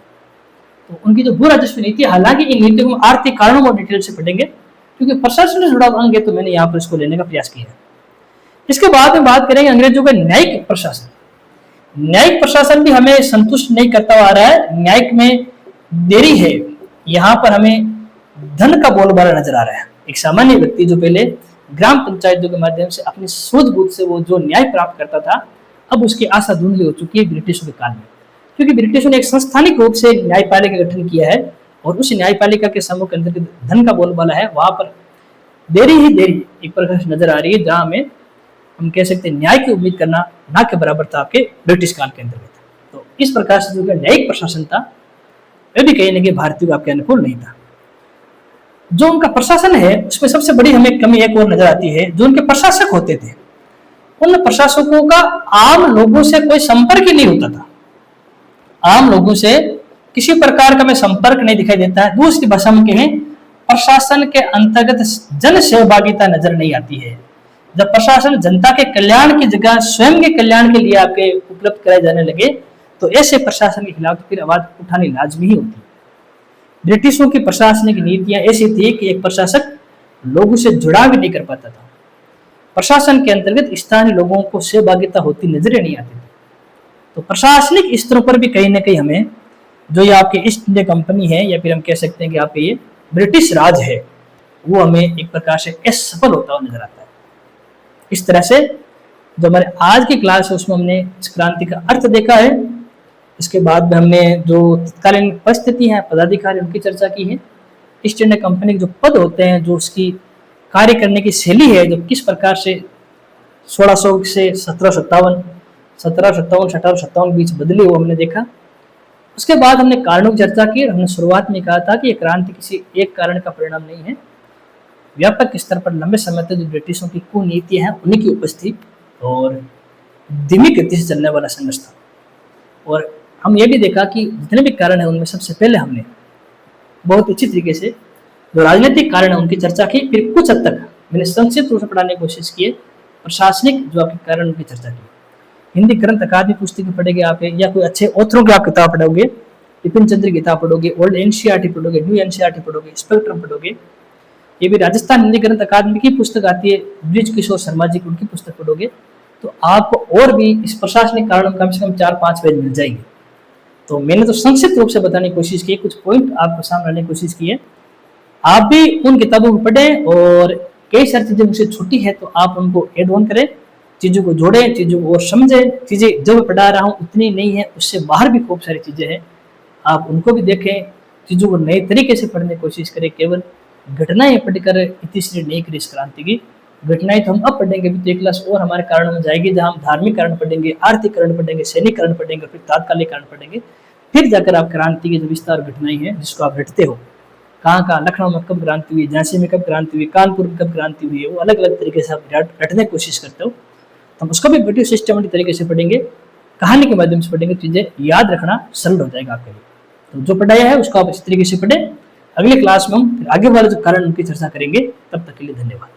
तो उनकी जो भू राजस्व नीति, हालांकि इन नीतियों को आर्थिक कारणों को डिटेल से पढ़ेंगे क्योंकि प्रशासन से जुड़ा अंग है, तो मैंने यहाँ पर इसको लेने का प्रयास किया है। इसके बाद में बात करेंगे अंग्रेजों का न्यायिक प्रशासन। न्यायिक प्रशासन भी हमें संतुष्ट नहीं करता आ रहा है, न्यायिक में देरी है। यहाँ पर हमें धन का बोलबाला नजर आ रहा है। एक सामान्य व्यक्ति जो पहले ग्राम पंचायतों के माध्यम से अपनी सूझबूझ से वो जो न्याय प्राप्त करता था, अब उसकी आशा धुंधली हो चुकी है ब्रिटिशों के काल में, क्योंकि ब्रिटिशों ने एक संस्थानिक रूप से न्यायपालिका का गठन किया है और उस न्यायपालिका के समूह के अंदर धन का बोलबाला है, वहां पर देरी ही देरी एक प्रकार से नजर आ रही है, जहां में हम कह सकते हैं न्याय की उम्मीद करना ना के बराबर था आपके ब्रिटिश काल के अंतर्गत। तो इस प्रकार से जो न्यायिक प्रशासन था वह भी कहीं ना कहीं भारतीयों आपके अनुकूल नहीं था। जो उनका प्रशासन है उसमें सबसे बड़ी हमें कमी एक और नजर आती है, जो उनके प्रशासक होते थे उन प्रशासकों का आम लोगों से कोई संपर्क ही नहीं होता था। आम लोगों से किसी प्रकार का में संपर्क नहीं दिखाई देता है। दूसरी भाषा में कहें, प्रशासन के अंतर्गत जन सहभागिता नजर नहीं आती है। जब प्रशासन जनता के कल्याण की जगह स्वयं के कल्याण के लिए आपके उपलब्ध कराए जाने लगे तो ऐसे प्रशासन के खिलाफ फिर आवाज उठानी लाजमी ही होती। ब्रिटिशों की प्रशासनिक नीतियां ऐसी थी कि एक प्रशासक लोगों से जुड़ाव भी नहीं कर पाता था। प्रशासन के अंतर्गत स्थानीय लोगों को सहभागिता होती नजर नहीं आती थी। तो प्रशासनिक स्तरों पर भी कहीं ना कहीं हमें जो ये आपके ईस्ट इंडिया कंपनी है या फिर हम कह सकते हैं कि आपके ये ब्रिटिश राज है, वो हमें एक प्रकार से असफल होता हुआ नजर आता है। इस तरह से जो हमारे आज की क्लास है उसमें हमने इस क्रांति का अर्थ देखा है। इसके बाद में हमने जो तत्कालीन परिस्थिति है, पदाधिकारी, उनकी चर्चा की है। ईस्ट इंडिया कंपनी के जो पद होते हैं, जो उसकी कार्य करने की शैली है, जो किस प्रकार से 1600 से 1757 1857 बीच बदली, वो हमने देखा। उसके बाद हमने कारणों की चर्चा की और हमने शुरुआत में कहा था कि ये क्रांति किसी एक कारण का परिणाम नहीं है, व्यापक स्तर पर लंबे समय तक जो ब्रिटिशों की कुनीतियां हैं उन्हीं की उपस्थिति और धीमी गति से चलने वाला संघर्ष था। और हम ये भी देखा कि जितने भी कारण है उनमें सबसे पहले हमने बहुत अच्छी तरीके से जो राजनीतिक कारण है उनकी चर्चा की, फिर कुछ हद तक मैंने संक्षिप्त रूप से पढ़ाने की कोशिश की प्रशासनिक जो आपके कारण उनकी चर्चा की। हिंदी ग्रंथ अकादमी पुस्तकें पढ़ेंगे आप, या कोई अच्छे ऑथरों की आप किताब पढ़ोगे, विपिन चंद्र की किताब पढ़ोगे, ओल्ड एनसीईआरटी पढ़ोगे, न्यू एनसीईआरटी पढ़ोगे, स्पेक्ट्रम पढ़ोगे। ये भी राजस्थान हिंदी ग्रंथ अकादमी की पुस्तक आती है, ब्रिज किशोर शर्मा जी की, उनकी पुस्तक पढ़ोगे। तो आपको और भी इस प्रशासनिक कारण कम से कम 4-5 पेज मिल जाएंगे। तो मैंने तो संक्षिप्त रूप से बताने की कोशिश की, कुछ पॉइंट आपको सामने लाने की कोशिश की है। आप भी उन किताबों को पढ़ें और कई सारी चीजें मुझसे छूटी है तो आप उनको एड ऑन करें, चीजों को जोड़ें, चीजों को और समझें। चीजें जो मैं पढ़ा रहा हूँ उतनी नहीं है, उससे बाहर भी खूब सारी चीजें हैं, आप उनको भी देखें, चीजों को नए तरीके से पढ़ने की कोशिश करें। केवल घटनाएं पढ़कर इतिश्री नहीं करी इस क्रांति की। घटनाएं तो हम अब पढ़ेंगे, भी तो एक क्लास और हमारे कारण में जाएगी जहां हम धार्मिक कारण पढ़ेंगे, आर्थिक कारण पढ़ेंगे, सैनिक कारण पढ़ेंगे, फिर तात्कालिक कारण पढ़ेंगे, फिर जाकर आप क्रांति की जो विस्तार घटनाएं हैं जिसको आप रटते हो, कहाँ कहाँ लखनऊ में कब क्रांति हुई, झांसी में कब क्रांति हुई, कानपुर में कब क्रांति हुई है, वो अलग अलग तरीके से आप रटने की कोशिश करते हो। तो हम उसको भी बड़ी सिस्टमेटिक तरीके से पढ़ेंगे, कहानी के माध्यम से पढ़ेंगे, चीजें याद रखना सरल हो जाएगा आपके लिए। तो जो पढ़ाया है उसको आप इस तरीके से पढ़ें। अगले क्लास में हम आगे वाले जो कारण उनकी चर्चा करेंगे। तब तक के लिए धन्यवाद।